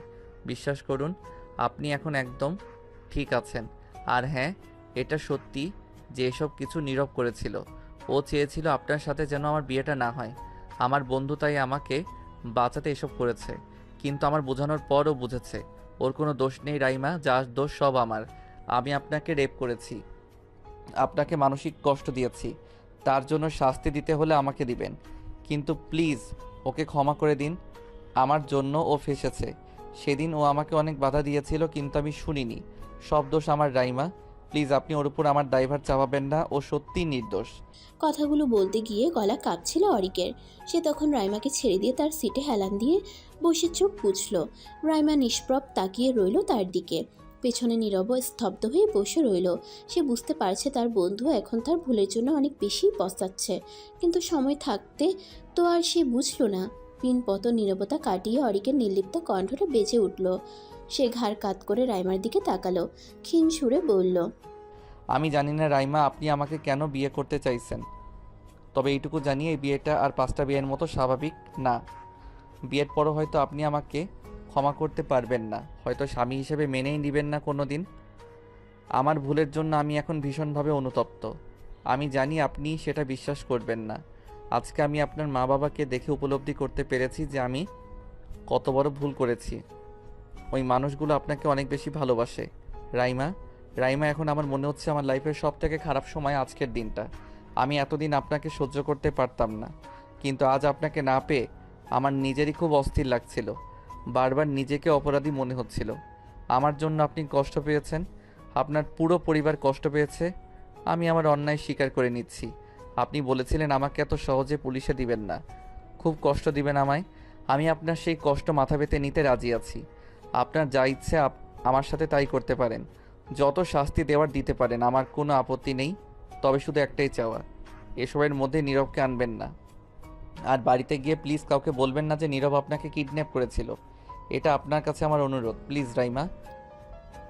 বিশ্বাস করুন, আপনি এখন একদম ঠিক আছেন। আর হ্যাঁ, এটা সত্যি যে এসব কিছু নীরব করেছিল। ও চেয়েছিল আপনার সাথে যেন আমার বিয়েটা না হয়। আমার বন্ধু তাই আমাকে বাঁচাতে এসব করেছে, কিন্তু আমার বোঝানোর পরও বুঝেছে ওর কোনো দোষ নেই রাইমা, যা দোষ সব আমার। আমি আপনাকে রেপ করেছি, আপনাকে মানসিক কষ্ট দিয়েছি, তার জন্য শাস্তি দিতে হলে আমাকে দিবেন, কিন্তু প্লিজ ওকে ক্ষমা করে দিন। আমার জন্য ও ফেসেছে। সেদিন ও আমাকে অনেক বাধা দিয়েছিল, কিন্তু আমি শুনিনি। সব দোষ আমার রাইমা, প্লিজ আপনি ওর উপর আমার ড্রাইভার চাপাবেন না, ও সত্যিই নির্দোষ। কথাগুলো বলতে গিয়ে গলা কাঁপছিল অরিকের। সে তখন রাইমাকে ছেড়ে দিয়ে তার সিটে হেলান দিয়ে বসে চোখ বুঝল। রাইমা নিষ্প্রভ তাকিয়ে রইল তার দিকে। পেছনে নীরব স্তব্ধ হয়ে বসে রইল। সে বুঝতে পারছে তার বন্ধু এখন তার ভুলের জন্য অনেক বেশি পস্তাচ্ছে, কিন্তু সময় থাকতে তো আর সে বুঝল না। পিনপত নীরবতা কাটিয়ে অরিকের নির্লিপ্ত কণ্ঠটা বেজে উঠল। সে ঘাড় কাত করে রাইমার দিকে তাকালো, ক্ষীণ সুরে বলল। আমি জানি না রাইমা আপনি আমাকে কেন বিয়ে করতে চাইছেন, তবে এইটুকু জানি এই বিয়েটা আর 5টা বিয়ের মতো স্বাভাবিক না। বিয়ের পরও হয়তো আপনি আমাকে ক্ষমা করতে পারবেন না, হয়তো স্বামী হিসেবে মেনেই নেবেন না কোনো দিন। আমার ভুলের জন্য আমি এখন ভীষণভাবে অনুতপ্ত। আমি জানি আপনি সেটা বিশ্বাস করবেন না। আজকে আমি আপনার মা বাবাকে দেখে উপলব্ধি করতে পেরেছি যে আমি কত বড় ভুল করেছি। ওই মানুষগুলো আপনাকে অনেক বেশি ভালোবাসে রাইমা। রাইমা এখন আমার মনে হচ্ছে আমার লাইফের সবথেকে খারাপ সময় আজকের দিনটা। আমি এতদিন আপনাকে সহ্য করতে পারতাম না, কিন্তু আজ আপনাকে না পেয়ে আমার নিজেরই খুব অস্থির লাগছিল। বারবার নিজেকে অপরাধী মনে হচ্ছিল। আমার জন্য আপনি কষ্ট পেয়েছেন, আপনার পুরো পরিবার কষ্ট পেয়েছে। আমি আমার অন্যায় স্বীকার করে নিচ্ছি। আপনি বলেছিলেন আমাকে এত সহজে পুলিশে দিবেন না, খুব কষ্ট দিবেন আমায়। আমি আপনার সেই কষ্ট মাথা পেতে নিতে রাজি আছি। আপনার যা ইচ্ছে আমার সাথে তাই করতে পারেন, যত শাস্তি দেওয়ার দিতে পারেন, আমার কোনো আপত্তি নেই। তবে শুধু একটাই চাওয়া, এসবের মধ্যে নীরবকে আনবেন না। আর বাড়িতে গিয়ে প্লিজ কাউকে বলবেন না যে নীরব আপনাকে কিডন্যাপ করেছিল। এটা আপনার কাছে আমার অনুরোধ, প্লিজ রাইমা।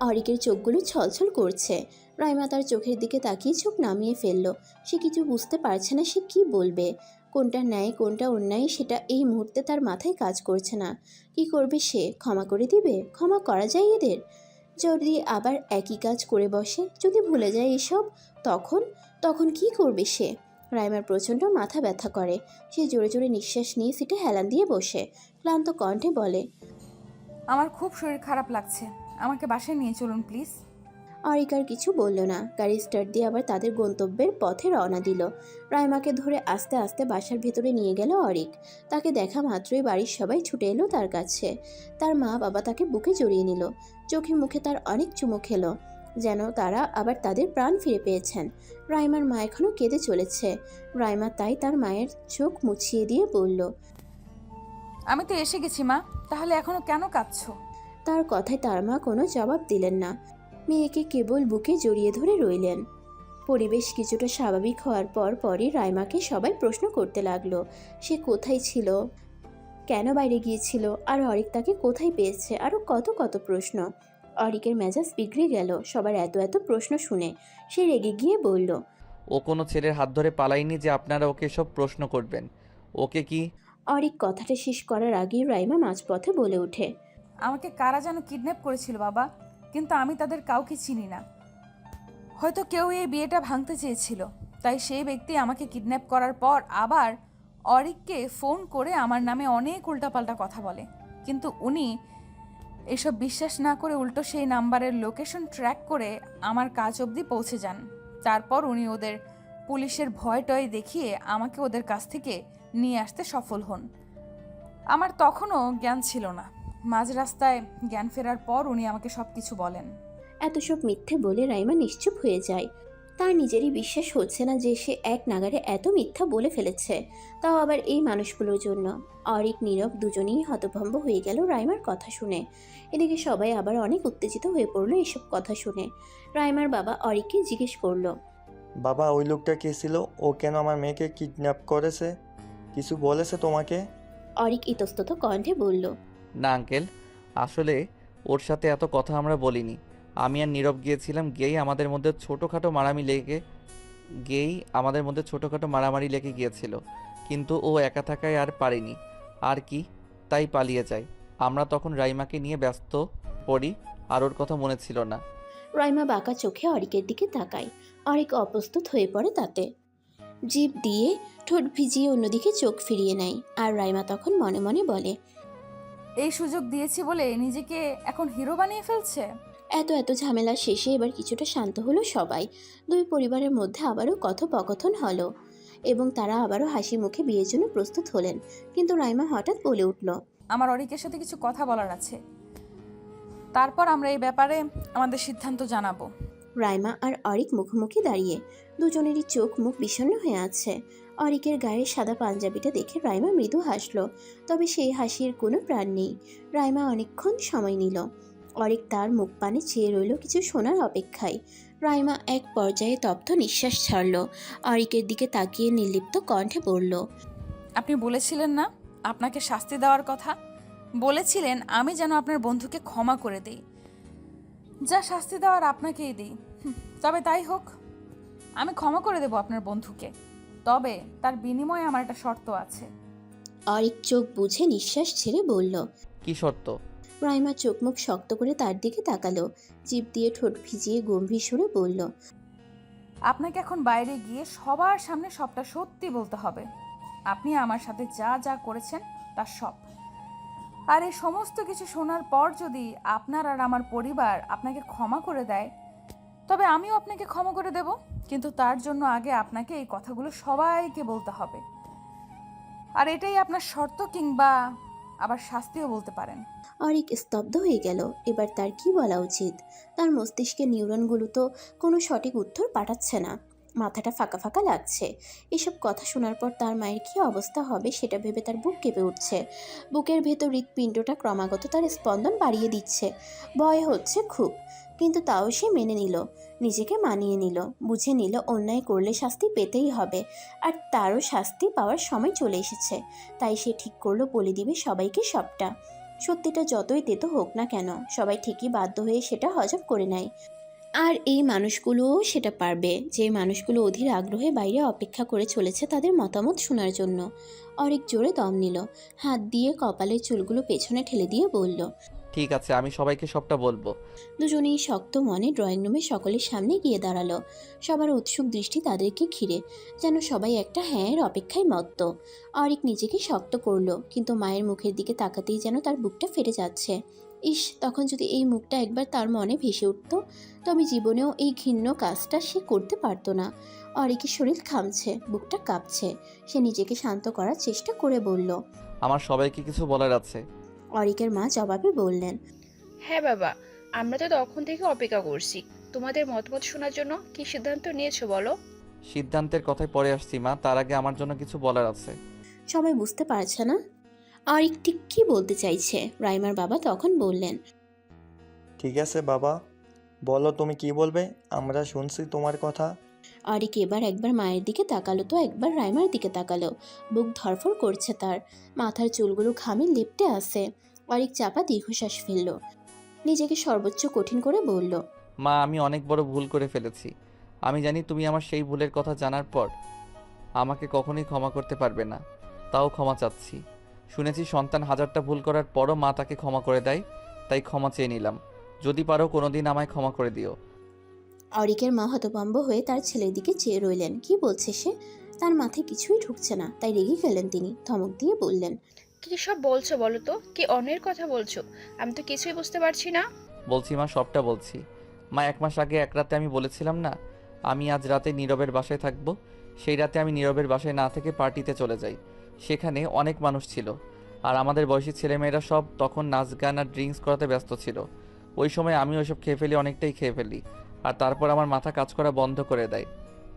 অরিকের চোখগুলো ছলছল করছে। রাইমা তার চোখের দিকে তাকিয়ে চোখ নামিয়ে ফেলল। সে কিছু বুঝতে পারছে না সে কি বলবে। কোনটা ন্যায় কোনটা অন্যায় সেটা এই মুহূর্তে তার মাথায় কাজ করছে না। কি করবে সে? ক্ষমা করে দিবে? ক্ষমা করা যায় এদের? যদি আবার একই কাজ করে বসে, যদি ভুলে যায় এসব, তখন তখন কি করবে সে? রাইমার প্রচণ্ড মাথা ব্যথা করে। সে জোরে জোরে নিঃশ্বাস নিয়ে সিটে হেলান দিয়ে বসে ক্লান্ত কণ্ঠে বলে। আমার খুব শরীর খারাপ লাগছে, আমাকে বাসায় নিয়ে চলুন প্লিজ। অরিক আর কিছু বলল না। গাড়ি স্টার্ট দিয়ে আবার তাদের গন্তব্যের পথে রওনা দিল। রাইমাকে ধরে আস্তে আস্তে বাসার ভেতরে নিয়ে গেল অরিক। তাকে দেখা মাত্রই বাড়ির সবাই ছুটে এলো তার কাছে। তার মা বাবা তাকে বুকে জড়িয়ে নিল। চোখে মুখে তার অনেক চুমু খেলো, যেন তারা আবার তাদের প্রাণ ফিরে পেয়েছেন। রাইমার মা এখনও কেঁদে চলেছে। রাইমা তাই তার মায়ের চোখ মুছিয়ে দিয়ে বলল। আমি তো এসে গেছি মা, তাহলে এখনো কেন কাঁদছো? তার কথায় তার মা কোনো জবাব দিলেন না। মেয়েকে কেবল বুকে জড়িয়ে ধরে রইলেন। পরিবেশ কিছুটা স্বাভাবিক হওয়ার পরই রাইমাকে সবাই প্রশ্ন করতে লাগলো, সে কোথায় ছিল, কেন বাইরে গিয়েছিল, আর অরিক তাকে কোথায় পেয়েছে, আরও কত কত প্রশ্ন। অরিকের মেজাজ বিগড়ে গেল সবার এত এত প্রশ্ন শুনে। সে রেগে গিয়ে বলল, ও কোনো ছেলের হাত ধরে পালায়নি যে আপনারা ওকে সব প্রশ্ন করবেন। ওকে কি? অরিক কথাটা শেষ করার আগেই রাইমা মাঝপথে বলে ওঠে, আমাকে কারা যেন কিডন্যাপ করেছিল বাবা, কিন্তু আমি তাদের কাউকে চিনি না। হয়তো কেউ এই বিয়েটা ভাঙতে চেয়েছিল, তাই সেই ব্যক্তি আমাকে কিডন্যাপ করার পর আবার অরিককে ফোন করে আমার নামে অনেক উল্টাপাল্টা কথা বলে, কিন্তু উনি এসব বিশ্বাস না করে উল্টো সেই নাম্বারের লোকেশন ট্র্যাক করে আমার কাজ অবধি পৌঁছে যান। তারপর উনি ওদের পুলিশের ভয় টয় দেখিয়ে আমাকে ওদের কাছ থেকে নিয়ে আসতে সফল হন। আমার তখনও জ্ঞান ছিল না। মাঝ রাস্তায় জ্ঞান ফেরার পর উনি আমাকে সব কিছু বলেন। এত সব মিথ্যে বলে রাইমা নিশ্চুপ হয়ে যায়। তার নিজেরই বিশ্বাস হচ্ছে না যে সে এক নাগাড়ে এত মিথ্যা বলে ফেলেছে, তাও আবার এই মানুষগুলোর জন্য। অরিক নীরব দুজনেই হতভম্ব হয়ে গেল রাইমার কথা শুনে। এদিকে সবাই আবার অনেক উত্তেজিত হয়ে পড়লো এসব কথা শুনে। রাইমার বাবা অরিককে জিজ্ঞেস করলো, বাবা ওই লোকটা কে ছিল? ও কেন আমার মেয়েকে কিডন্যাপ করেছে? কিছু বলেছে তোমাকে? অরিক ইতস্তত কণ্ঠে বলল, না আঙ্কেল, আসলে ওর সাথে এত কথা আমরা বলিনি। আমি আর নীরব গিয়েছিলাম, আমাদের মধ্যে ছোটোখাটো মারামারি লেগে গিয়েছিল, কিন্তু ও একা থাকায় আর পারেনি আর কি, তাই পালিয়ে যায়। আমরা তখন রাইমাকে নিয়ে ব্যস্ত পড়ি, আর ওর কথা মনে ছিল না। রাইমা বাঁকা চোখে অরিকের দিকে তাকায়। অরিক অপ্রস্তুত হয়ে পড়ে তাতে। জিভ দিয়ে ঠোঁট ভিজিয়ে অন্যদিকে চোখ ফিরিয়ে নেয়। আর রাইমা তখন মনে মনে বলে, এই সুযোগ দিয়েছি বলে নিজেকে এখন হিরো বানিয়ে ফেলছে। এত এত ঝামেলা শেষে এবার কিছুটা শান্ত হলো সবাই। দুই পরিবারের মধ্যে আবারও কথোপকথন হলো এবং তারা আবারও হাসি মুখে বিয়ের জন্য প্রস্তুত হলেন। কিন্তু রাইমা হঠাৎ বলে উঠল, আমার অরিকের সাথে কিছু কথা বলার আছে, তারপর আমরা এই ব্যাপারে আমাদের সিদ্ধান্ত জানাবো। রাইমা আর অরিক মুখোমুখি দাঁড়িয়ে, দুজনেরই চোখ মুখ বিষণ্ণ হয়ে আছে। অরিকের গায়ে সাদা পাঞ্জাবিটা দেখে রাইমা মৃদু হাসলো, তবে সেই হাসির কোনো প্রাণ নেই। রাইমা অনেকক্ষণ সময় নিল। অরিক তার মুখ পানে চেয়ে রইল কিছু শোনার অপেক্ষায়। রাইমা এক পর্যায়ে তপ্ত নিঃশ্বাস ছাড়ল। অরিকের দিকে তাকিয়ে নির্লিপ্ত কণ্ঠে বলল, আপনি বলেছিলেন না আপনাকে শাস্তি দেওয়ার কথা? বলেছিলেন আমি যেন আপনার বন্ধুকে ক্ষমা করে দিই। যা শাস্তি দেওয়ার আপনাকেই দিই। তবে তাই হোক, আমি ক্ষমা করে দেব আপনার বন্ধুকে, তবে তার বিনিময়ে আমার একটা শর্ত আছে। অরিক চোখ বুঝে নিঃশ্বাস ছেড়ে বলল, কি শর্ত? রাইমা চোখ মুখ শক্ত করে তার দিকে তাকালো। জিভ দিয়ে ঠোঁট ভিজিয়ে গম্ভীর সুরে বলল, আপনাকে এখন বাইরে গিয়ে সবার সামনে সবটা সত্যি বলতে হবে। আপনি আমার সাথে যা যা করেছেন তার সব। আর এই সমস্ত কিছু শোনার পর যদি আপনার আর আমার পরিবার আপনাকে ক্ষমা করে দেয়, তবে আমিও আপনাকে ক্ষমা করে দেব। কিন্তু তার জন্য আগে আপনাকে এই কথাগুলো সবাইকে বলতে হবে। আর এটাই আপনার শর্ত, কিংবা আবার শাস্তিও বলতে পারেন। অরিক স্তব্ধ হয়ে গেল। এবার তার কি বলা উচিত? তার মস্তিষ্কের নিউরনগুলো তো কোনো সঠিক উত্তর পাঠাচ্ছে না। মাথাটা ফাঁকা ফাঁকা লাগছে। এসব কথা শোনার পর তার মায়ের কী অবস্থা হবে সেটা ভেবে তার বুক কেঁপে উঠছে। বুকের ভেতর হৃৎপিণ্ডটা ক্রমাগত তার স্পন্দন বাড়িয়ে দিচ্ছে। ভয় হচ্ছে খুব, কিন্তু তাও সে মেনে নিল, নিজেকে মানিয়ে নিল, বুঝে নিল অন্যায় করলে শাস্তি পেতেই হবে। আর তারও শাস্তি পাওয়ার সময় চলে এসেছে। তাই সে ঠিক করলো বলে দিবে সবাইকে সবটা। সত্যিটা যতই তেতো হোক না কেন, সবাই ঠিকই বাধ্য হয়ে সেটা হজম করে নেয়। আর এই মানুষগুলোও সেটা পারবে, যে মানুষগুলো অধীর আগ্রহে বাইরে অপেক্ষা করে চলেছে তাদের মতামত শোনার জন্য। অরিক জোরে দম নিল, হাত দিয়ে কপালের চুলগুলো পেছনে ঠেলে দিয়ে বলল, ঠিক আছে, আমি সবাইকে সবটা বলবো। দুজনেই শক্ত মনে ড্রয়িং রুমে সকলের সামনে গিয়ে দাঁড়ালো। সবার উৎসুক দৃষ্টি তাদেরকে ঘিরে, যেন সবাই একটা হ্যাঁয়ের অপেক্ষায় মত্ত। অরিক নিজেকে শক্ত করলো, কিন্তু মায়ের মুখের দিকে তাকাতেই যেন তার বুকটা ফেটে যাচ্ছে। ইস, তখন যদি এই মুখটা একবার তার মনে ভেসে উঠত, তবে জীবনেও এই ঘৃণ্য কাজটা সে করতে পারতো না। অরিকের শরীর ঘামছে, বুকটা কাঁপছে। সে নিজেকে শান্ত করার চেষ্টা করে বলল, আমার সবাইকে কিছু বলার আছে। অরিকের মা জবাবে বললেন, হ্যাঁ বাবা, আমরা তো তখন থেকে অপেক্ষা করছি তোমাদের মতামত শোনার জন্য। কি সিদ্ধান্ত নিয়েছো বলো? সিদ্ধান্তের কথায় পরে আসছি মা, তার আগে আমার জন্য কিছু বলার আছে। সবাই বুঝতে পারছে না অরিক ঠিক কী বলতে চাইছে। রাইমার বাবা তখন বললেন, ঠিক আছে বাবা, বলো তুমি কি বলবে, আমরা শুনছি তোমার কথা। অরিক এবার একবার মায়ের দিকে তাকালো তো একবার রাইমার দিকে তাকালো। বুক ধরফর করছে তার, মাথার চুলগুলো ঘামে লেপ্টে আছে। অরিক চাপা দীর্ঘশ্বাস ফেলল, নিজেকে সর্বোচ্চ কঠিন করে বলল, মা, আমি অনেক বড় ভুল করে ফেলেছি। আমি জানি তুমি আমার সেই ভুলের কথা জানার পর আমাকে কখনোই ক্ষমা করতে পারবে না, তাও ক্ষমা চাচ্ছি। শুনেছি সন্তান হাজারটা ভুল করার পরও মা তাকে ক্ষমা করে দেয়, তাই ক্ষমা চেয়ে নিলাম। যদি পারো কোনোদিন আমায় ক্ষমা করে দিও। অরিকের মা হতভম্ব হয়ে তার ছেলের দিকে চেয়ে রইলেন। কি বলছে সে? তার মাথায় কিছুই ঢুকছে না, তাই রেগে গেলেন তিনি। ধমক দিয়ে বললেন, কি সব বলছো বলো তো? কি অন্যের কথা বলছো? আমি তো কিছুই বুঝতে পারছি না। বলছি মা, সবটা বলছি। মা, 1 মাস আগে এক রাতে আমি বলেছিলাম না আমি আজ রাতে নীরবের বাসায় থাকবো। সেই রাতে আমি নীরবের বাসায় না থেকে পার্টিতে চলে যাই। সেখানে অনেক মানুষ ছিল, আর আমাদের বয়সী ছেলেমেয়েরা সব তখন নাচ গান আর ড্রিঙ্কস করাতে ব্যস্ত ছিল। ওই সময় আমি ওইসব খেয়ে ফেলি, অনেকটাই খেয়ে ফেলি। আর তারপর আমার মাথা কাজ করা বন্ধ করে দেয়।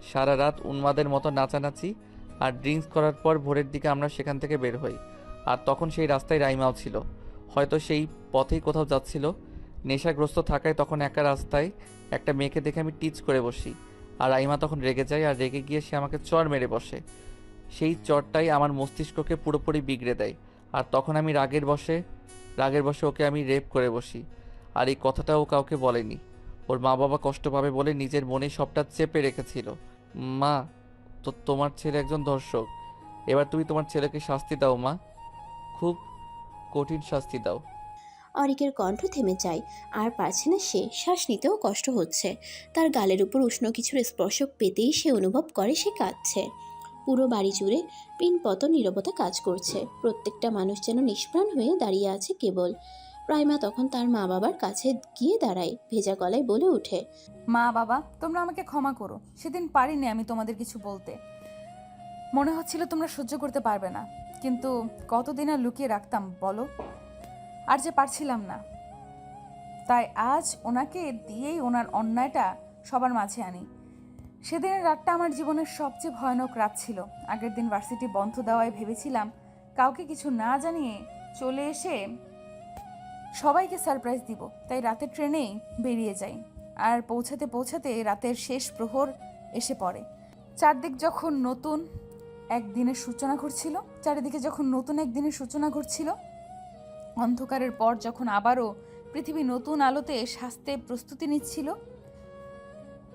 সারা রাত উন্মাদের মতো নাচানাচি আর ড্রিঙ্কস করার পর ভোরের দিকে আমরা সেখান থেকে বের হই। আর তখন সেই রাস্তায় রাইমাও ছিল, হয়তো সেই পথেই কোথাও যাচ্ছিল। নেশাগ্রস্ত থাকায় তখন একা রাস্তায় একটা মেয়েকে দেখে আমি টিচ করে বসি, আর রাইমা তখন রেগে যায়, আর রেগে গিয়ে সে আমাকে চড় মেরে বসে। সেই চড়টাই আমার মস্তিষ্ককে পুরোপুরি বিগড়ে দেয়। আর তখন আমি রাগের বশে ওকে আমি রেপ করে বসি। আর এই কথাটা ও কাউকে বলেনি, ওর মা বাবা কষ্ট পাবে বলে নিজের মনে সবটা চেপে রেখেছিল। মা, তো তোমার ছেলে একজন ধর্ষক। এবার তুমি তোমার ছেলেকে শাস্তি দাও মা, খুব কঠিন শাস্তি দাও। অরিকের কণ্ঠ থেমে যায়, আর পারছে না সে। শ্বাস নিতেও কষ্ট হচ্ছে। তার গালের উপর উষ্ণ কিছুর স্পর্শ পেতেই সে অনুভব করে সে কাঁদছে। পুরো বাড়ি জুড়ে পিনপত নীরবতা কাজ করছে। প্রত্যেকটা মানুষ যেন নিষ্প্রাণ হয়ে দাঁড়িয়ে আছে কেবল। রাইমা তখন তার মা বাবার কাছে গিয়ে দাঁড়ায়, ভেজা গলায় বলে ওঠে, মা বাবা, তোমরা আমাকে ক্ষমা করো। সেদিন পারিনি আমি তোমাদের কিছু বলতে। মনে হচ্ছিল তোমরা সহ্য করতে পারবে না, কিন্তু কতদিন আর লুকিয়ে রাখতাম বলো? আর যে পারছিলাম না, তাই আজ ওনাকে দিয়েই ওনার অন্যায়টা সবার মাঝে আনি। সেদিনের রাতটা আমার জীবনের সবচেয়ে ভয়ানক রাত ছিল। আগের দিন ভার্সিটি বন্ধ দেওয়ায় ভেবেছিলাম কাউকে কিছু না জানিয়ে চলে এসে সবাইকে সারপ্রাইজ দিব, তাই রাতের ট্রেনেই বেরিয়ে যাই। আর পৌঁছাতে পৌঁছাতে রাতের শেষ প্রহর এসে পড়ে। চারদিকে যখন নতুন একদিনের সূচনা ঘটছিল, অন্ধকারের পর যখন আবারও পৃথিবী নতুন আলোতে সাজতে প্রস্তুতি নিচ্ছিল,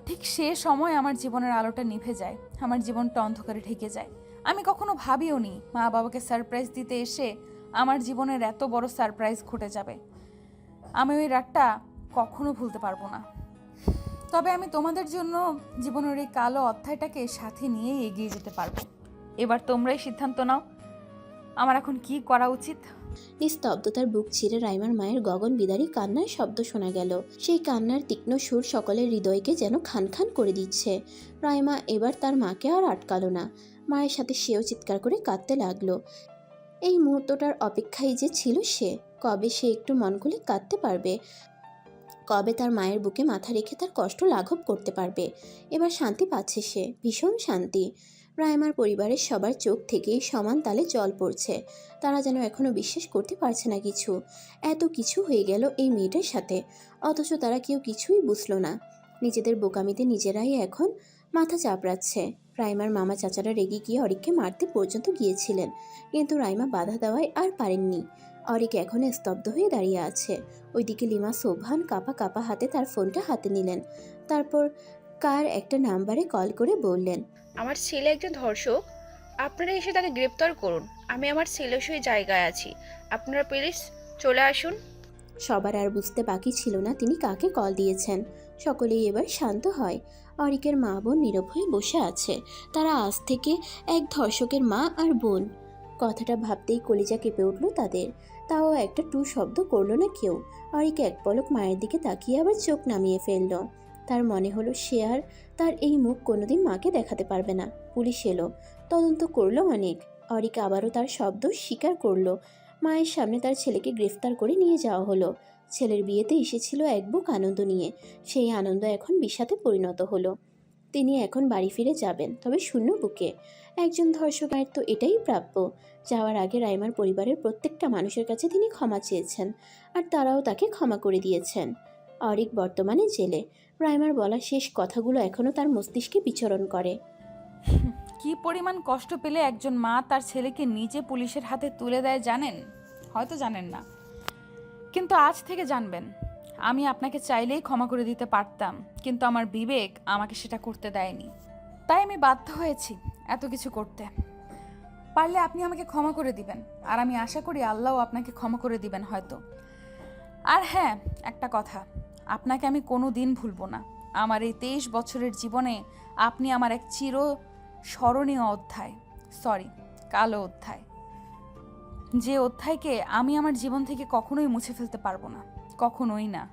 ঠিক সে সময় আমার জীবনের আলোটা নিভে যায়, আমার জীবনটা অন্ধকারে ঢেকে যায়। আমি কখনো ভাবিও নি মা বাবাকে সারপ্রাইজ দিতে এসে আমার জীবনের এত বড় সারপ্রাইজ ঘটে যাবে। আমি ওই রাতটা কখনো ভুলতে পারবো না। তবে আমি তোমাদের জন্য জীবনের এই কালো অধ্যায়টাকে সাথে নিয়ে এগিয়ে যেতে পারবো। এবার তোমরাই সিদ্ধান্ত নাও আমার এখন কি করা উচিত। নিস্তব্ধতার বুক ছিঁড়ে রাইমার মায়ের গগন বিদারী কান্নার শব্দ শোনা গেল। সেই কান্নার তীক্ষ্ণ সুর সকলের হৃদয়কে যেন খান খান করে দিচ্ছে। রাইমা এবার তার মাকে আর আটকালো না, মায়ের সাথে সেও চিৎকার করে কাঁদতে লাগলো। এই মুহূর্তটার অপেক্ষায় যে ছিল সে। কবে সে একটু মন খুলে কাঁদতে পারবে, কবে তার মায়ের বুকে মাথা রেখে তার কষ্ট লাঘব করতে পারবে। এবার শান্তি পাচ্ছে সে, ভীষণ শান্তি। রাইমার পরিবারের সবার চোখ থেকেই সমান তালে জল পড়ছে। তারা যেন এখনো বিশ্বাস করতে পারছে না কিছু, এত কিছু হয়ে গেল এই মেয়েটার সাথে, অথচ তারা কেউ কিছুই বুঝলো না। নিজেদের বোকামিতে নিজেরাই এখন মাথা চাপড়াচ্ছে। রাইমার মামা চাচারা রেগে গিয়ে অরিককে মারতে পর্যন্ত গিয়েছিলেন, কিন্তু রাইমা বাধা দেওয়ায় আর পারেননি। অরিক এখনো স্তব্ধ হয়ে দাঁড়িয়ে আছে। ওইদিকে লিমা সোভান কাপা কাপা হাতে তার ফোনটা হাতে নিলেন। তারপর কার একটা নাম্বারে কল করে বললেন, আমার ছেলে একজন ধর্ষক, আপনারা এসে তাকে গ্রেপ্তার করুন। আমি আমার ছেলের সই জায়গায় আছি, আপনারা প্লিজ চলে আসুন। সবার আর বুঝতে বাকি ছিল না তিনি কাকে কল দিয়েছেন। সকলেই এবার শান্ত হয়। অরিকের মা বোন নীরব হয়ে বসে আছে। তারা আজ থেকে এক ধর্ষকের মা আর বোন। কথাটা ভাবতেই কলিজা কেঁপে উঠল তাদের। তাও একটা টু শব্দ করলো না কেউ। অরিক এক পলক মায়ের দিকে তাকিয়ে আবার চোখ নামিয়ে ফেলল। তার মনে হলো সে আর তার এই মুখ কোনোদিন মাকে দেখাতে পারবে না। পুলিশ এলো, তদন্ত করলো অনেক। অরিক আবারও তার শব্দ স্বীকার করলো। মায়ের সামনে তার ছেলেকে গ্রেফতার করে নিয়ে যাওয়া হলো। ছেলের বিয়েতে এসেছিল এক বুক আনন্দ নিয়ে, সেই আনন্দ এখন বিষাদে পরিণত হলো। তিনি এখন বাড়ি ফিরে যাবেন, তবে শূন্য বুকে। একজন ধর্ষকের তো এটাই প্রাপ্য। যাওয়ার আগে রাইমার পরিবারের প্রত্যেকটা মানুষের কাছে তিনি ক্ষমা চেয়েছেন, আর তারাও তাকে ক্ষমা করে দিয়েছেন। অরিক বর্তমানে জেলে। রাইমার বলা শেষ কথাগুলো এখনও তার মস্তিষ্কে বিচরণ করে। কি পরিমাণ কষ্ট পেলে একজন মা তার ছেলেকে নিজে পুলিশের হাতে তুলে দেয় জানেন? হয়তো জানেন না, কিন্তু আজ থেকে জানবেন। আমি আপনাকে চাইলেই ক্ষমা করে দিতে পারতাম, কিন্তু আমার বিবেক আমাকে সেটা করতে দেয়নি। তাই আমি বাধ্য হয়েছি এত কিছু করতে। পারলে আপনি আমাকে ক্ষমা করে দিবেন, আর আমি আশা করি আল্লাহও আপনাকে ক্ষমা করে দিবেন হয়তো। আর হ্যাঁ, একটা কথা, আপনাকে আমি কোনো দিন ভুলবো না। আমার এই 23 বছরের জীবনে আপনি আমার এক চির স্মরণীয় অধ্যায়, কালো অধ্যায়, যে অধ্যায়কে আমি আমার জীবন থেকে কখনোই মুছে ফেলতে পারবো না, কখনোই না।